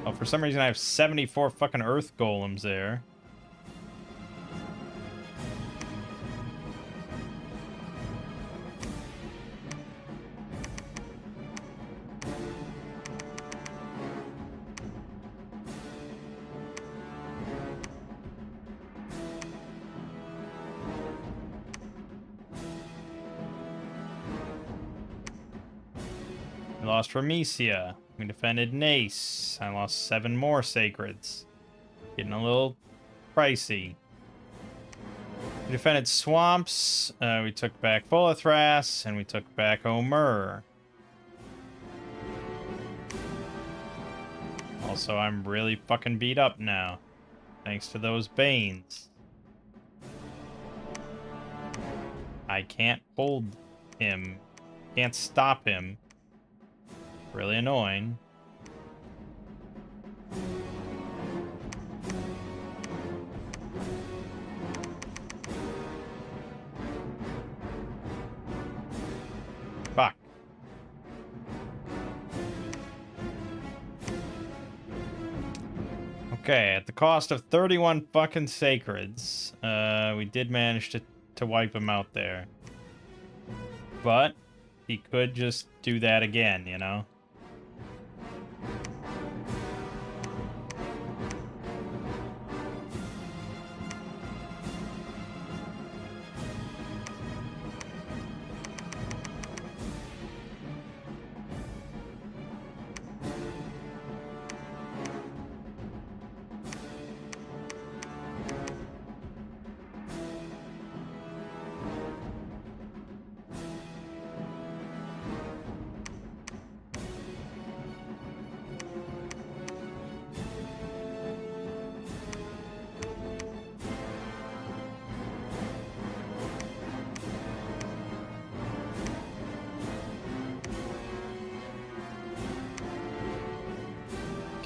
Oh, for some reason I have 74 fucking Earth Golems there. We lost Ramesia. We defended Nace. I lost 7 more Sacreds. Getting a little pricey. We defended Swamps. We took back Fulithras. And we took back Omer. Also, I'm really fucking beat up now. Thanks to those Banes. I can't hold him. Can't stop him. Really annoying. Fuck. Okay, at the cost of 31 fucking Sacreds, we did manage to wipe him out there. But he could just do that again, you know?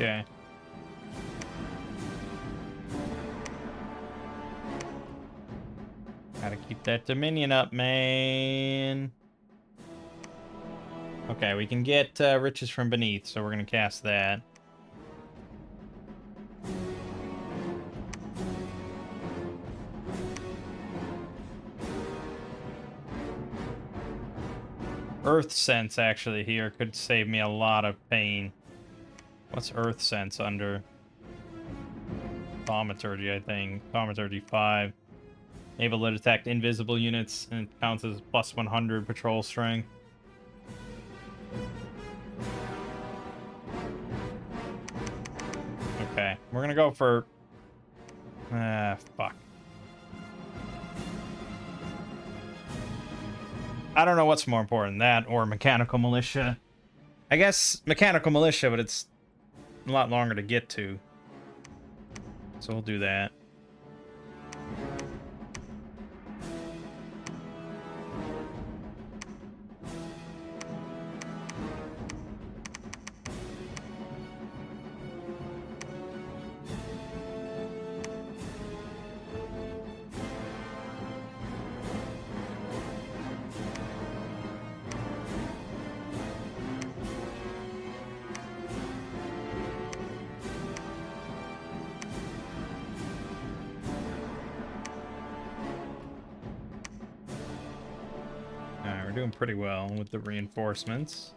Okay. Gotta keep that Dominion up, man. Okay, we can get Riches from Beneath, so we're gonna cast that. Earth Sense actually here could save me a lot of pain. What's Earth Sense under? Thaumaturgy, I think. Thaumaturgy 5. Able to detect invisible units and it counts as plus 100 patrol strength. Okay, we're gonna go for... fuck. I don't know what's more important, that or mechanical militia. I guess mechanical militia, but it's a lot longer to get to. So we'll do that. Alright, we're doing pretty well with the reinforcements.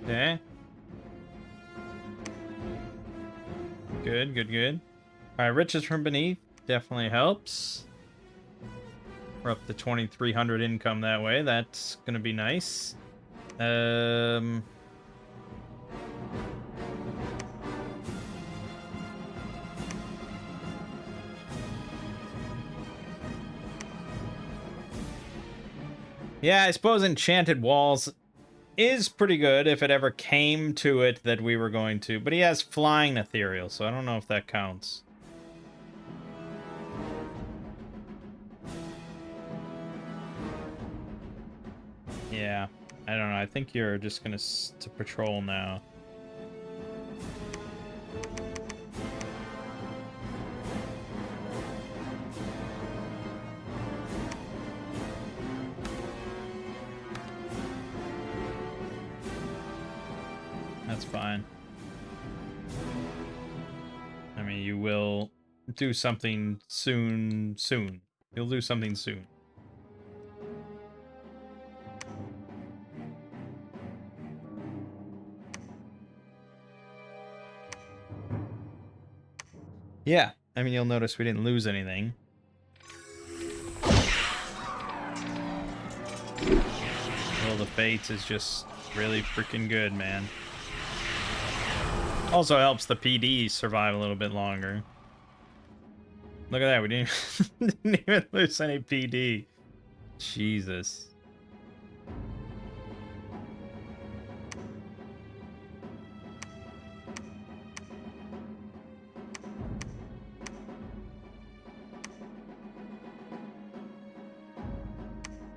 Okay. Good, good, good. Alright, riches from beneath definitely helps. We're up to 2,300 income that way. That's gonna be nice. Yeah, I suppose Enchanted Walls is pretty good if it ever came to it that we were going to. But he has Flying Ethereal, so I don't know if that counts. Yeah, I don't know. I think you're just gonna to patrol now. That's fine. I mean, you will do something soon. You'll do something soon. Yeah, I mean, you'll notice we didn't lose anything. Will the Fates is just really freaking good, man. Also helps the PD survive a little bit longer. Look at that, we didn't, didn't even lose any PD. Jesus.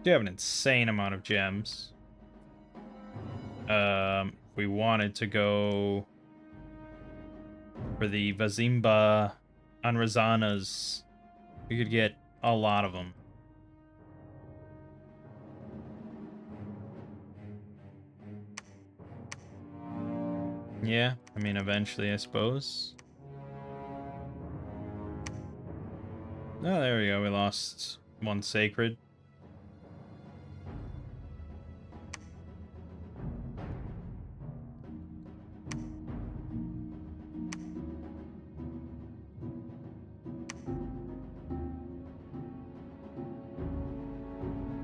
Do have an insane amount of gems. If we wanted to go for the Vazimba Anrazanas, we could get a lot of them. Yeah, I mean, eventually, I suppose. Oh, there we go. We lost one sacred.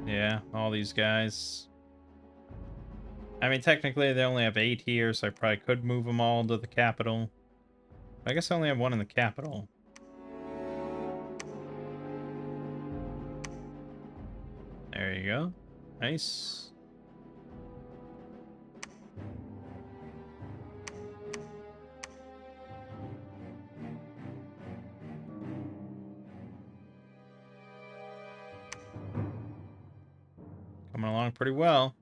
Yeah, all these guys. I mean, technically, they only have 8 here, so I probably could move them all to the capital. I guess I only have 1 in the capital. There you go. Nice. Coming along pretty well.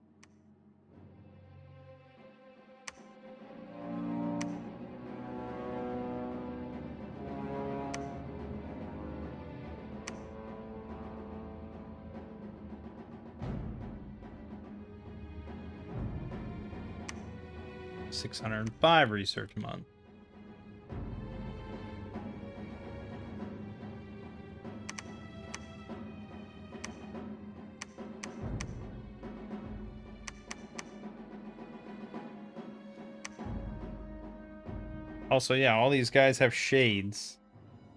605 research a month. Also, yeah, all these guys have shades.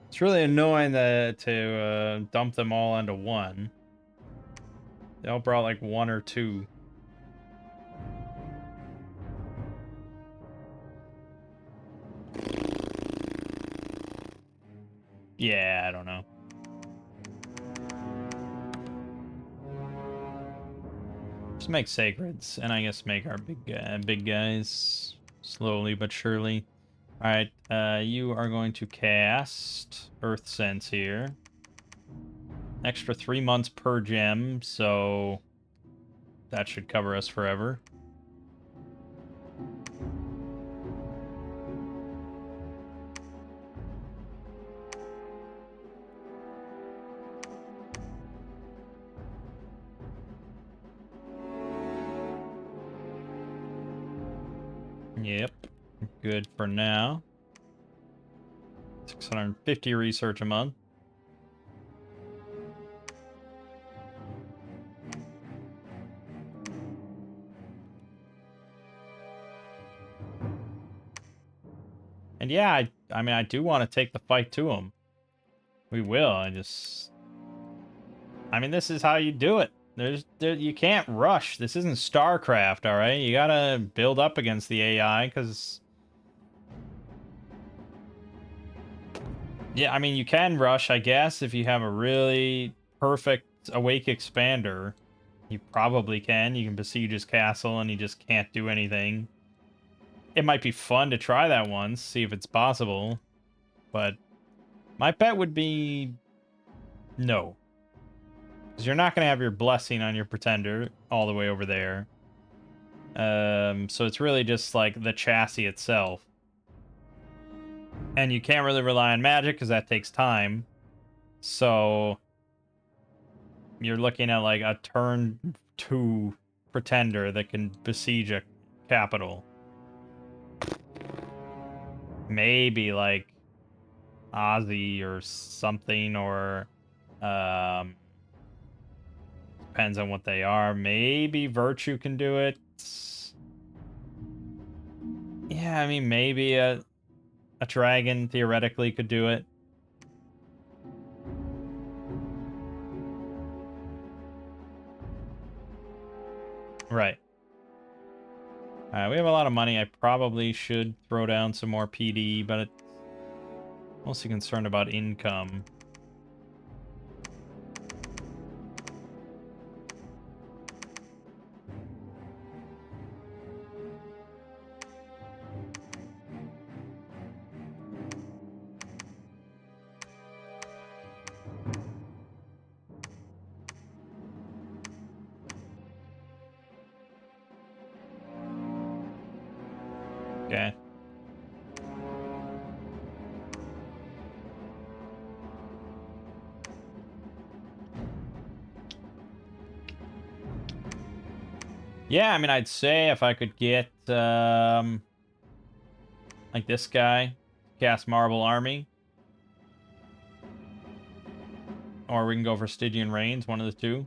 It's really annoying to dump them all into one. They all brought like one or two. Yeah, I don't know. Just make sacreds, and I guess make our big guys slowly but surely. All right, you are going to cast Earth Sense here. Extra 3 months per gem, so that should cover us forever. Yep, good for now. 650 research a month. And yeah, I mean, I do want to take the fight to him. We will. I mean, this is how you do it. You can't rush. This isn't StarCraft, all right? You gotta build up against the AI, because... Yeah, I mean, you can rush, I guess, if you have a really perfect Awake Expander. You probably can. You can besiege his castle, and he just can't do anything. It might be fun to try that once, see if it's possible. But my bet would be no. Because you're not going to have your blessing on your pretender all the way over there. So it's really just like the chassis itself. And you can't really rely on magic because that takes time. So you're looking at like a turn 2 pretender that can besiege a capital. Maybe like Ozzy or something, or depends on what they are. Maybe Virtue can do it. Yeah, I mean, maybe a dragon theoretically could do it. Right. We have a lot of money. I probably should throw down some more PD, but it's mostly concerned about income. Okay. Yeah, I mean, I'd say if I could get, like this guy, cast Marble Army. Or we can go for Stygian Reigns, one of the two.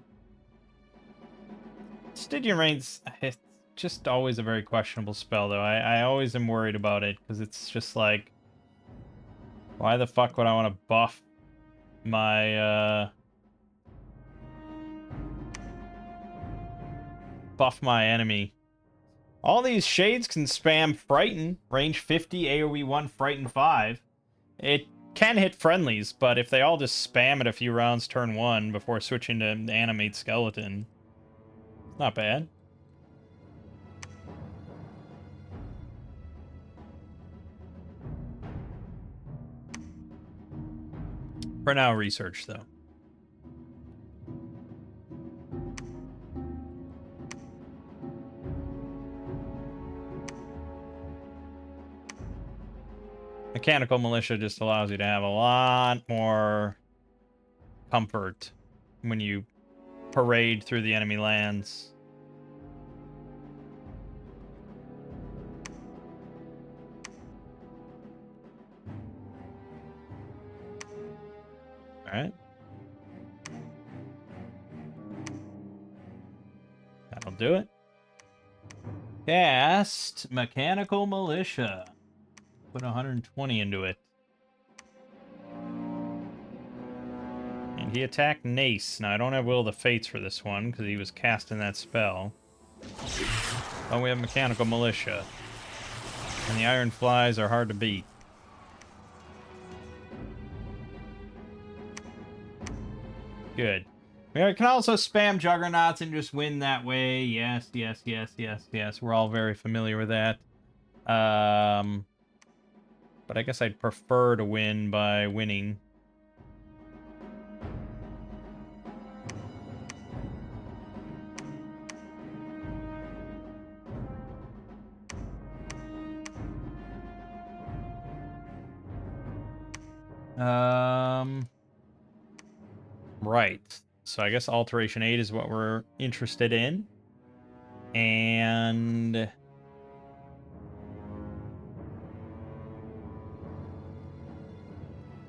Stygian Reigns, it's just always a very questionable spell, though. I always am worried about it, because it's just like... Why the fuck would I want to buff my, buff my enemy? All these shades can spam Frighten, range 50, AoE 1, Frighten 5. It can hit friendlies, but if they all just spam it a few rounds turn 1 before switching to Animate Skeleton, it's not bad. For now, research, though. Mechanical Militia just allows you to have a lot more comfort when you parade through the enemy lands. Alright. That'll do it. Cast Mechanical Militia. Put 120 into it. And he attacked Nace. Now, I don't have Will of the Fates for this one, because he was casting that spell. Oh, we have Mechanical Militia. And the Iron Flies are hard to beat. Good. We can also spam Juggernauts and just win that way. Yes, yes, yes, yes, yes. We're all very familiar with that. But I guess I'd prefer to win by winning. Right. So I guess Alteration 8 is what we're interested in. And...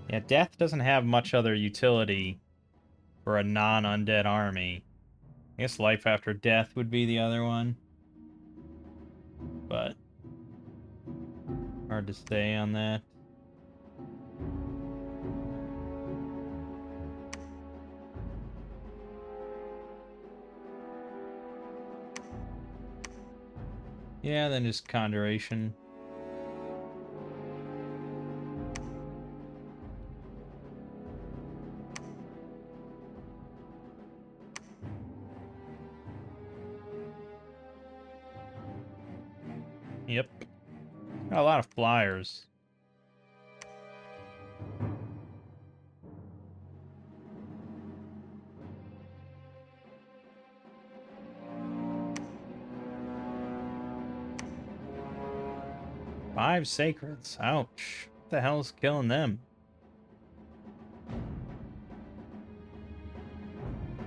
yeah, Death doesn't have much other utility for a non-undead army. I guess Life After Death would be the other one. But... hard to say on that. Yeah, then just Conjuration. Yep. Got a lot of flyers. Five Sacreds. Ouch. What the hell's killing them?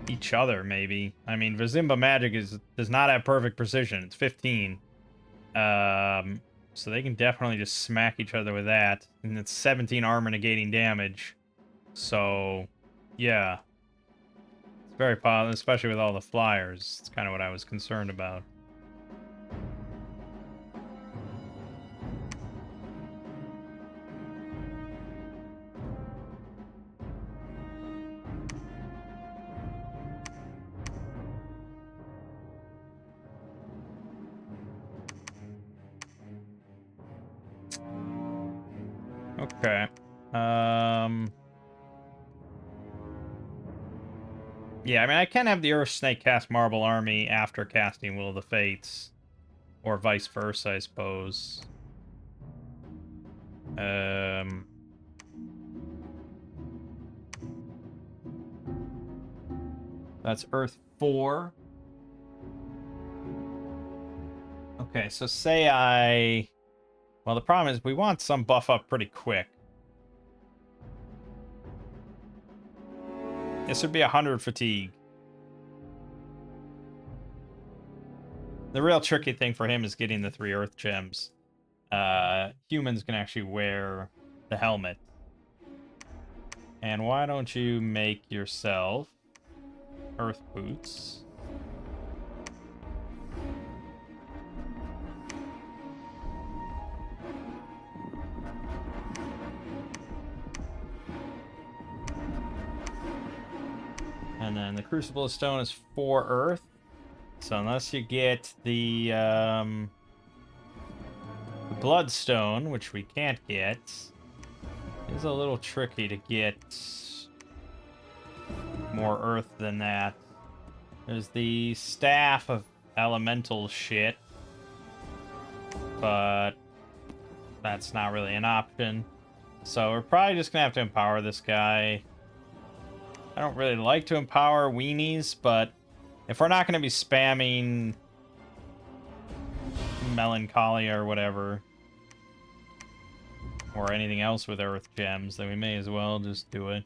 Each other, maybe. I mean, Vizimba magic does not have perfect precision. It's 15. So they can definitely just smack each other with that. And it's 17 armor negating damage. So, yeah. It's very positive, especially with all the flyers. It's kind of what I was concerned about. Okay. Yeah, I mean, I can have the Earth Snake cast Marble Army after casting Will of the Fates. Or vice versa, I suppose. That's Earth 4. Okay, so say I... well, the problem is we want some buff up pretty quick. This would be 100 fatigue. The real tricky thing for him is getting the 3 Earth Gems. Humans can actually wear the helmet. And why don't you make yourself Earth Boots? And then the Crucible of Stone is 4 Earth. So unless you get the Bloodstone, which we can't get, it's a little tricky to get more Earth than that. There's the Staff of Elemental shit, but that's not really an option. So we're probably just gonna have to empower this guy. I don't really like to empower weenies, but if we're not going to be spamming Melancholia or whatever, or anything else with Earth Gems, then we may as well just do it.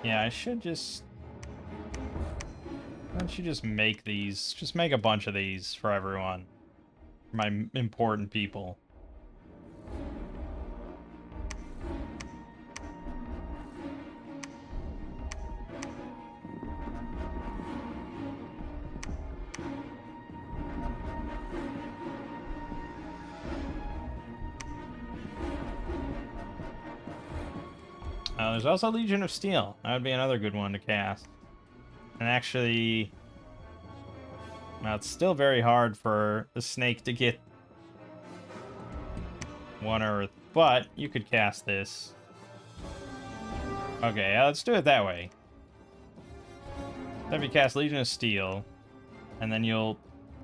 Yeah, I should just... Why don't you just make these? Just make a bunch of these for everyone. For my important people. There's also Legion of Steel. That would be another good one to cast. And actually... Now, it's still very hard for the snake to get 1 Earth, but you could cast this. Okay, let's do it that way. Then we cast Legion of Steel, and then you'll,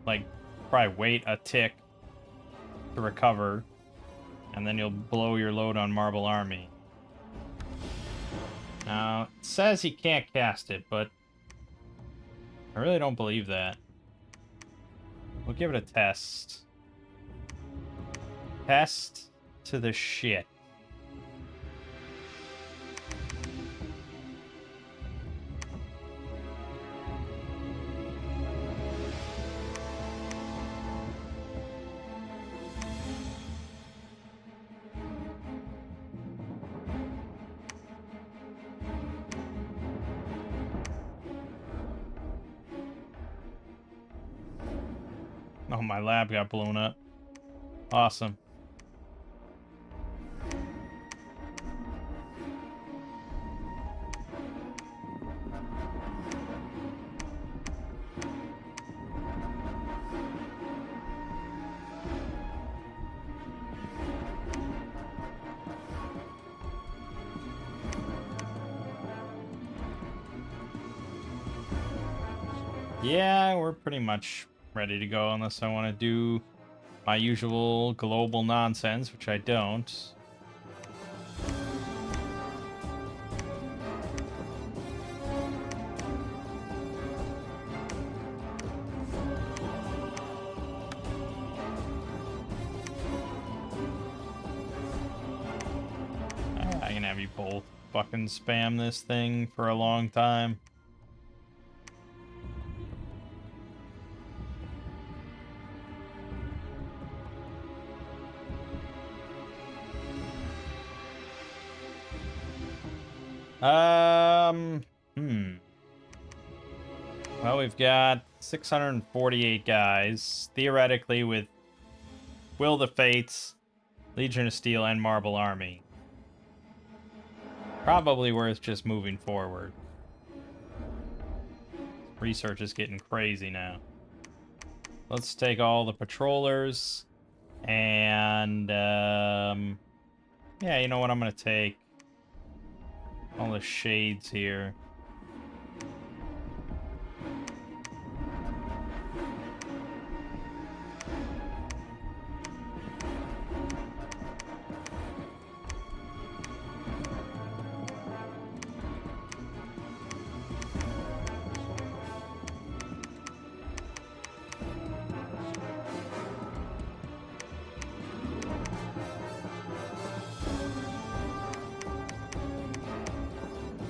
like, probably wait a tick to recover, and then you'll blow your load on Marble Army. Now, it says he can't cast it, but I really don't believe that. We'll give it a test. Test to the shit. Oh, my lab got blown up. Awesome. Yeah, we're pretty much ready to go unless I want to do my usual global nonsense, which I don't. I can have you both fucking spam this thing for a long time. Well, we've got 648 guys. Theoretically, with Will the Fates, Legion of Steel, and Marble Army. Probably worth just moving forward. Research is getting crazy now. Let's take all the patrollers. And, yeah, you know what? I'm going to take all the shades here.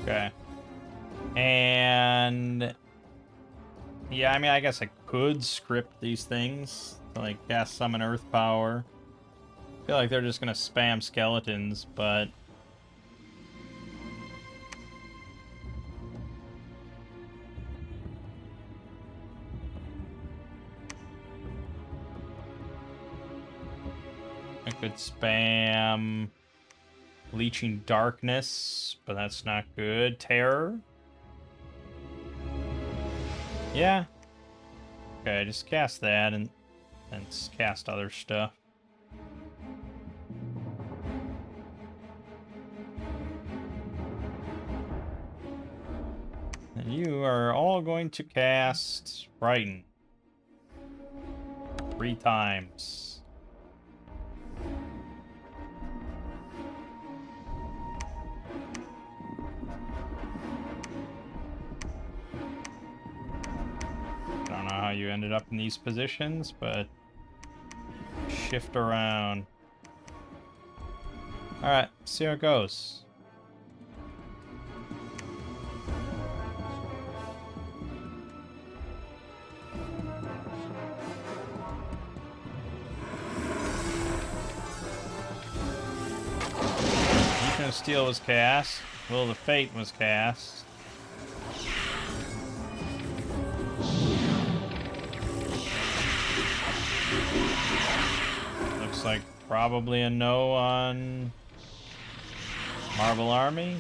Okay. And yeah, I mean, I guess I could script these things to, like, cast summon Earth Power. I feel like they're just gonna spam skeletons, but I could spam Leeching Darkness, but that's not good. Terror. Yeah. Okay, just cast that and cast other stuff. And you are all going to cast Brighten 3 times. I don't know how you ended up in these positions, but shift around. Alright, see how it goes. Bastion of Steel was cast. Will of the Fate was cast. Looks like probably a no on Marble Army.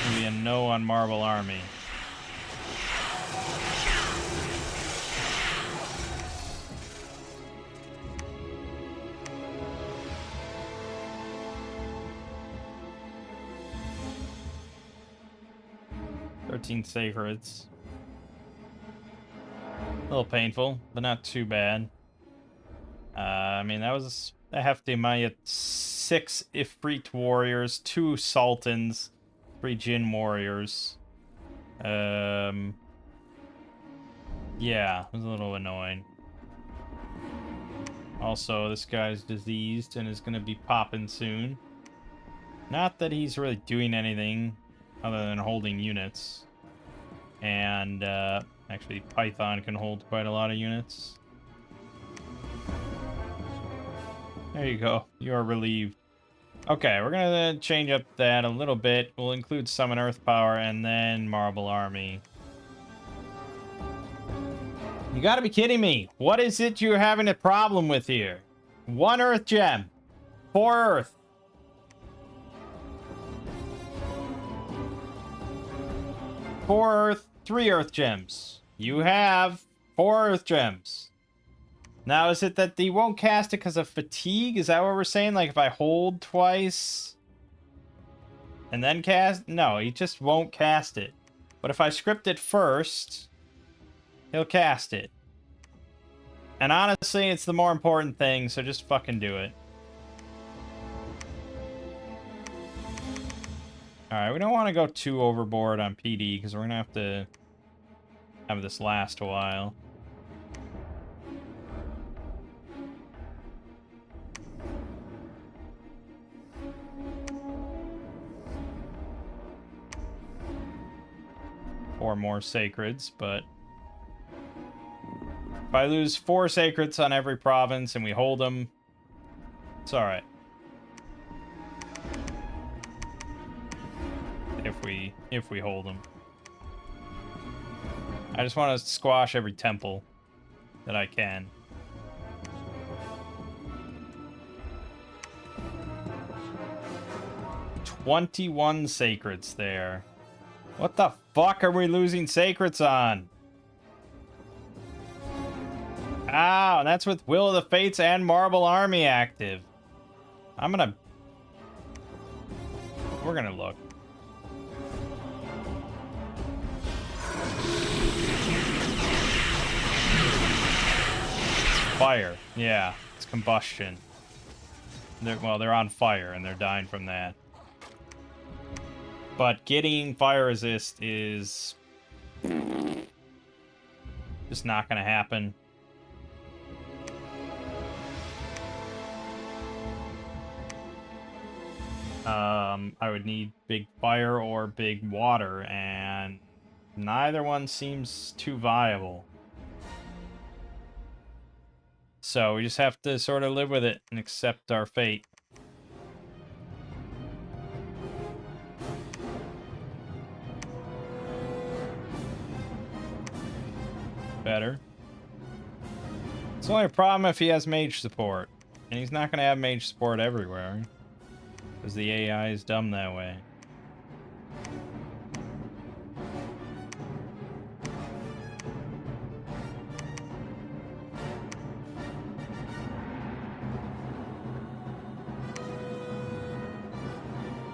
Maybe a no on Marble Army. Sacreds. A little painful, but not too bad. I mean, that was a hefty amount. You had 6 Ifrit warriors, 2 Sultans, 3 Jinn warriors. Yeah, it was a little annoying. Also, this guy's diseased and is going to be popping soon. Not that he's really doing anything other than holding units. And actually, Python can hold quite a lot of units. There you go. You are relieved. Okay, we're going to change up that a little bit. We'll include Summon Earth Power and then Marble Army. You gotta be kidding me. What is it you're having a problem with here? 1 Earth Gem. 4 Earth. 4 Earth, 3 Earth Gems. You have 4 Earth Gems. Now, is it that they won't cast it because of fatigue? Is that what we're saying? Like, if I hold twice and then cast? No, he just won't cast it. But if I script it first, he'll cast it. And honestly, it's the more important thing, so just fucking do it. Alright, we don't want to go too overboard on PD, because we're going to have to have this last a while. Four more sacreds, but if I lose 4 sacreds on every province and we hold them, it's alright. If we hold them. I just want to squash every temple that I can. "21 sacreds there. What the fuck are we losing sacreds on? Ow, and that's with Will of the Fates and Marble Army active. We're gonna look. Fire. Yeah, it's combustion. They're on fire and they're dying from that. But getting fire resist is just not gonna happen. I would need big fire or big water, and neither one seems too viable. So we just have to sort of live with it and accept our fate. Better. It's only a problem if he has mage support. And he's not going to have mage support everywhere. Because the AI is dumb that way.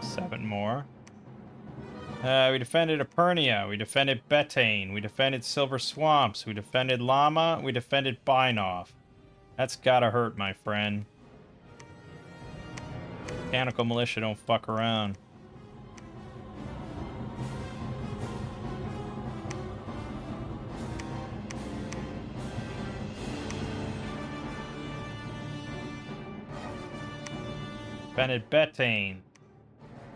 Seven more. We defended Epernia, we defended Betaine, we defended Silver Swamps, we defended Llama, we defended Binoff. That's gotta hurt, my friend. Mechanical Militia don't fuck around. Defended Betaine.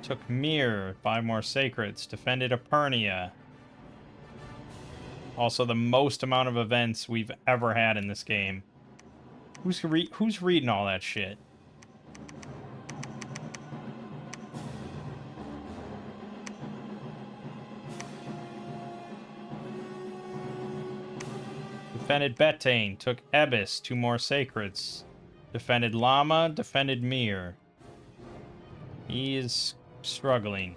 Took Mir, 5 more sacreds. Defended Epernia. Also, the most amount of events we've ever had in this game. Who's reading all that shit? Defended Betane, took Ebis, 2 more Sacreds. Defended Llama, defended Mir. He is struggling.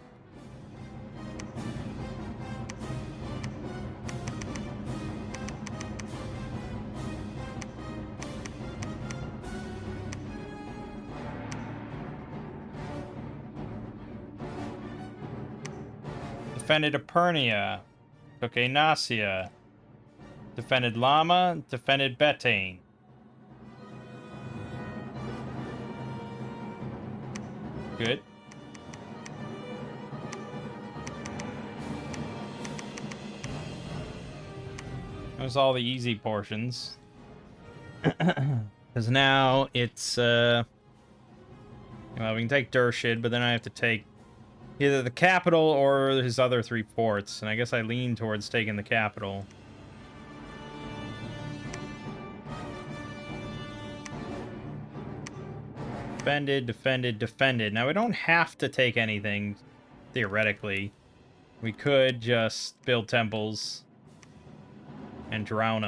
Defended Epernia, took Anasia. Defended Llama, defended Betane. Good. Those all the easy portions. Because now it's, well, we can take Dershid, but then I have to take either the capital or his other 3 forts. And I guess I lean towards taking the capital. Defended, defended, defended. Now, we don't have to take anything, theoretically. We could just build temples and drown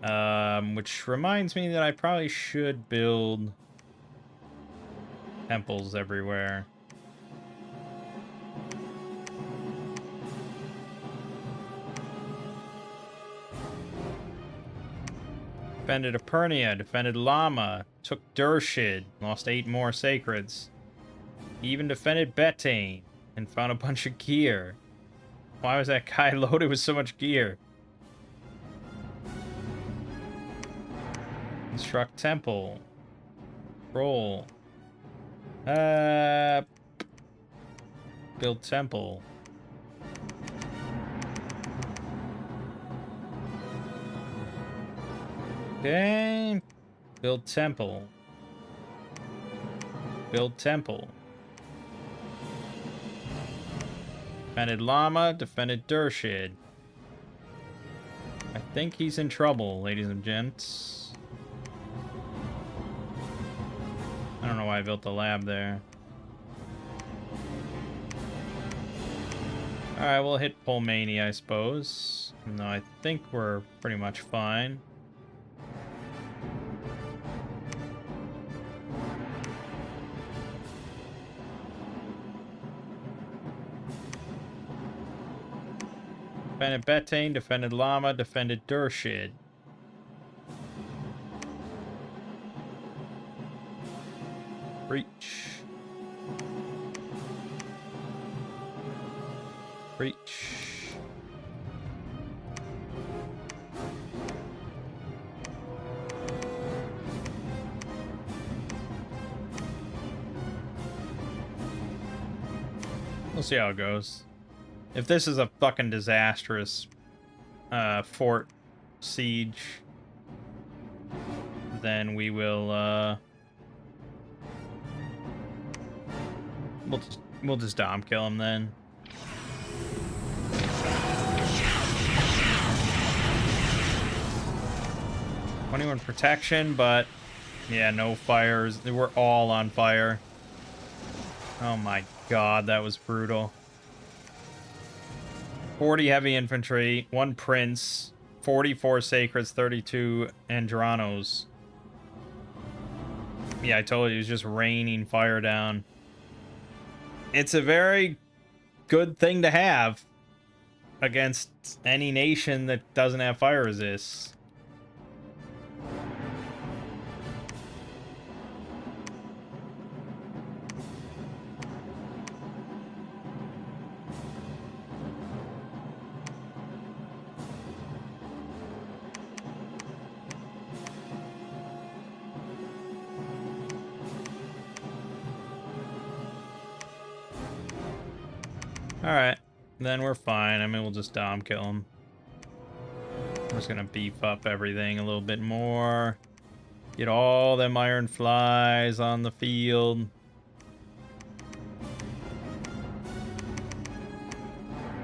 them. Which reminds me that I probably should build temples everywhere. Defended Epernia, defended Llama, took Dershid, lost 8 more Sacreds. He even defended Betane and found a bunch of gear. Why was that guy loaded with so much gear? Construct temple. Roll. Build temple. Okay. Build temple. Build temple. Defended Llama, defended Dershid. I think he's in trouble, ladies and gents. I don't know why I built the lab there. Alright, we'll hit Pulmania, I suppose. No, I think we're pretty much fine. Defended Betane, defended Llama, defended Dershid. Breach. Breach. We'll see how it goes. If this is a fucking disastrous fort siege, then we will we'll just dom kill him then. 21 protection, but yeah, no fires. They were all on fire. Oh my god, that was brutal. 40 heavy infantry, 1 prince, 44 sacreds, 32 Andranos. Yeah, I told you, it was just raining fire down. It's a very good thing to have against any nation that doesn't have fire resist. Alright, then we're fine. I mean, we'll just dom kill him. I'm just gonna beef up everything a little bit more. Get all them iron flies on the field.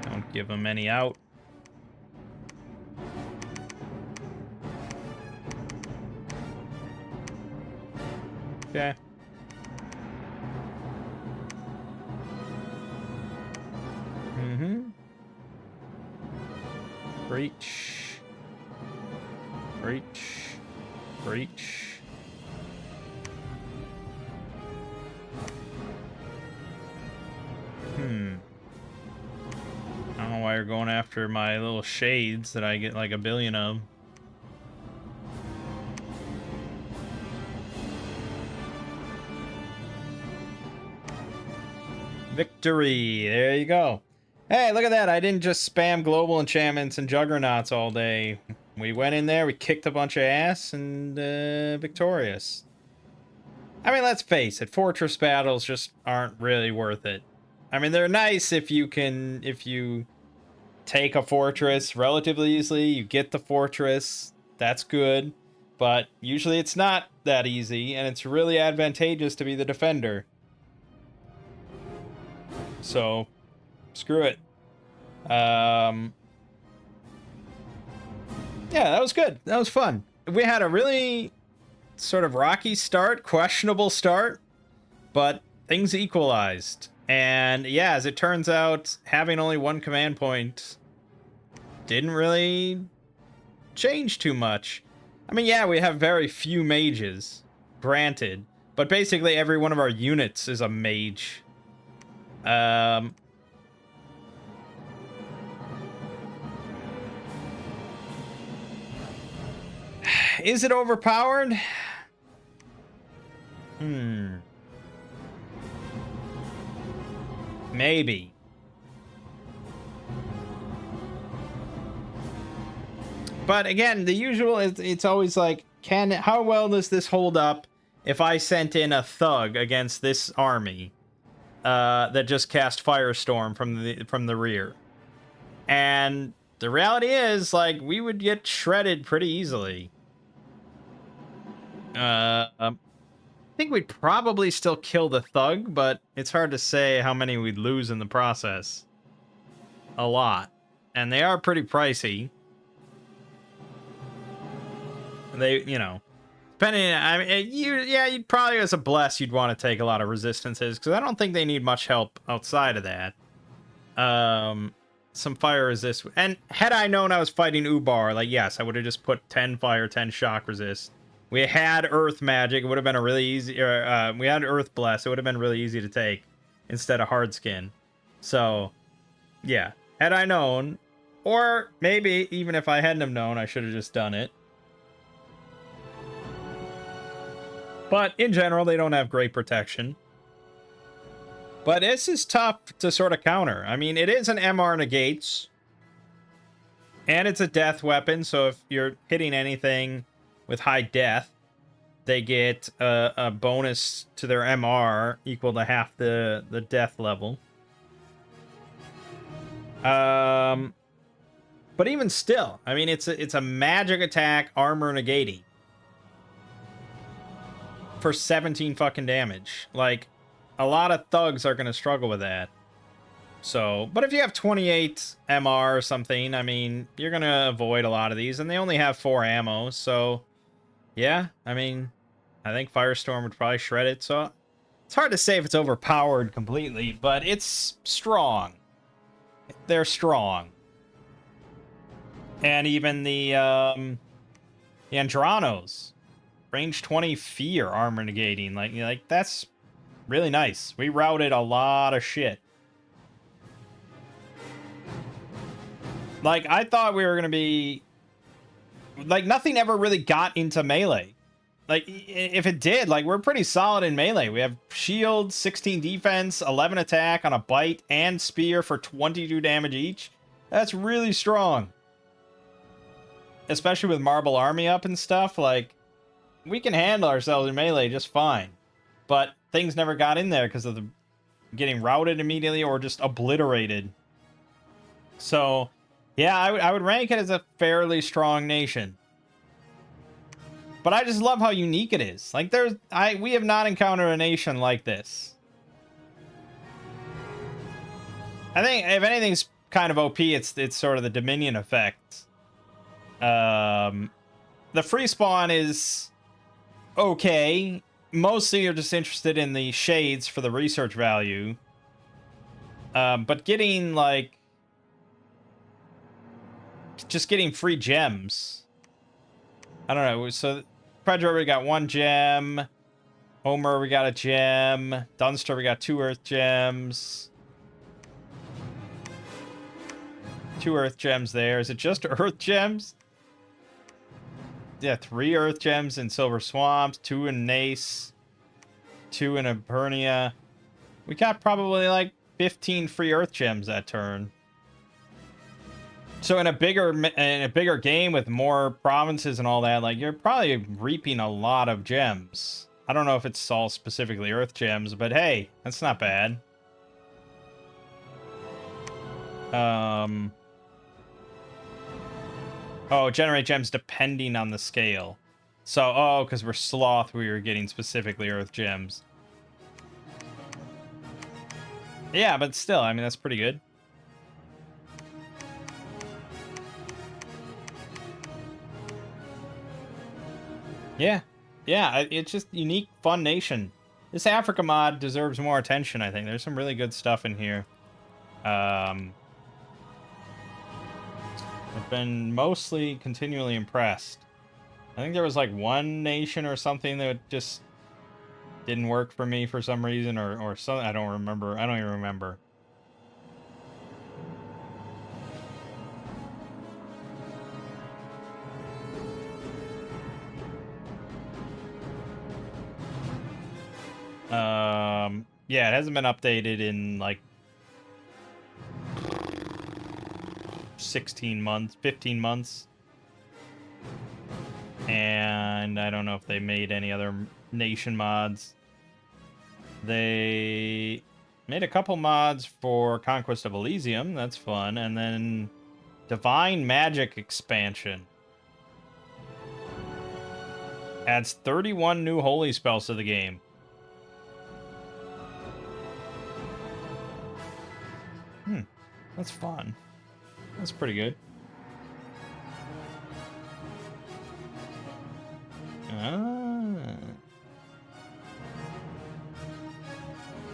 Don't give them any out. Okay. Mm-hmm. Breach. Breach. Breach. I don't know why you're going after my little shades that I get like a billion of. Victory. There you go. Hey, look at that. I didn't just spam global enchantments and juggernauts all day. We went in there, we kicked a bunch of ass, and victorious. I mean, let's face it, fortress battles just aren't really worth it. I mean, they're nice if you take a fortress relatively easily, you get the fortress, that's good. But usually it's not that easy, and it's really advantageous to be the defender. So, screw it. Yeah, that was good. That was fun. We had a really sort of rocky start, questionable start, but things equalized. And yeah, as it turns out, having only one command point didn't really change too much. I mean, yeah, we have very few mages, granted, but basically every one of our units is a mage. Is it overpowered? Maybe. But again, the usual is it's always like, how well does this hold up if I sent in a thug against this army that just cast Firestorm from the rear? And the reality is, like, we would get shredded pretty easily. I think we'd probably still kill the thug, but it's hard to say how many we'd lose in the process. A lot. And they are pretty pricey. They, you know, depending, I mean, you'd probably, as a bless, you'd want to take a lot of resistances, because I don't think they need much help outside of that. Some fire resist, and had I known I was fighting Ubar, like, yes, I would have just put 10 fire, 10 shock resist. We had earth magic, it would have been a really easy, we had earth bless, it would have been really easy to take instead of hard skin. So, yeah, had I known, or maybe even if I hadn't have known, I should have just done it. But in general, they don't have great protection. But this is tough to sort of counter. I mean, it is an MR negates. And it's a death weapon, so if you're hitting anything with high death, they get a bonus to their MR equal to half the death level. But even still, I mean, it's a magic attack armor negating for 17 fucking damage. Like, a lot of thugs are going to struggle with that. So, but if you have 28 MR or something, I mean, you're going to avoid a lot of these, and they only have 4 ammo, so yeah, I mean, I think Firestorm would probably shred it, so it's hard to say if it's overpowered completely, but it's strong. They're strong. And even the Andranos, range 20 fear armor negating, like that's really nice. We routed a lot of shit. Like, I thought we were gonna be like, nothing ever really got into melee. Like, if it did, like, we're pretty solid in melee. We have shield, 16 defense, 11 attack on a bite, and spear for 22 damage each. That's really strong. Especially with Marble Army up and stuff, like, we can handle ourselves in melee just fine. But things never got in there because of the getting routed immediately or just obliterated. So, yeah, I would rank it as a fairly strong nation. But I just love how unique it is. Like, we have not encountered a nation like this. I think if anything's kind of OP, it's sort of the Dominion effect. The free spawn is okay. mostly you're just interested in the shades for the research value. But getting, like, just getting free gems. I don't know. So, Predator, we got 1 gem. Homer, we got a gem. Dunster, we got 2 Earth gems. 2 Earth gems there. Is it just Earth gems? Yeah, 3 Earth gems in Silver Swamps, 2 in Nace, 2 in Epernia. We got probably like 15 free Earth gems that turn. So in a bigger game with more provinces and all that, like, you're probably reaping a lot of gems. I don't know if it's all specifically Earth gems, but hey, that's not bad. Oh, generate gems depending on the scale. So, oh, because we're Sloth, we were getting specifically Earth gems. Yeah, but still, I mean, that's pretty good. Yeah. Yeah, it's just unique, fun nation. This Africa mod deserves more attention, I think. There's some really good stuff in here. I've been mostly continually impressed. I think there was like one nation or something that just didn't work for me for some reason, or something. I don't remember. I don't even remember. Yeah, it hasn't been updated in like 16 months, 15 months. And I don't know if they made any other nation mods. They made a couple mods for Conquest of Elysium. That's fun. And then Divine Magic expansion adds 31 new holy spells to the game. That's fun. That's pretty good.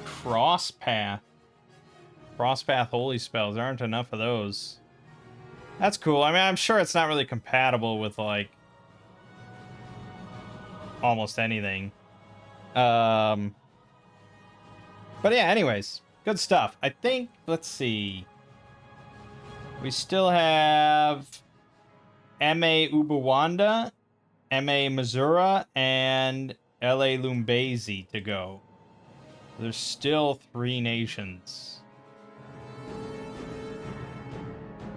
Crosspath. Crosspath holy spells. There aren't enough of those. That's cool. I mean, I'm sure it's not really compatible with, like, almost anything. But yeah, anyways. Good stuff. I think, let's see. We still have M.A. Ubuwanda, M.A. Missouri, and L.A. Lumbezi to go. There's still 3 nations.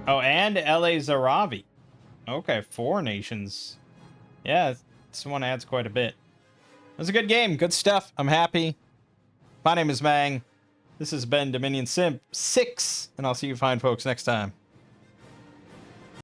Oh, and L.A. Zaravi. Okay, 4 nations. Yeah, this one adds quite a bit. It was a good game. Good stuff. I'm happy. My name is Mangg. This has been Dominion Simp 6, and I'll see you fine folks next time.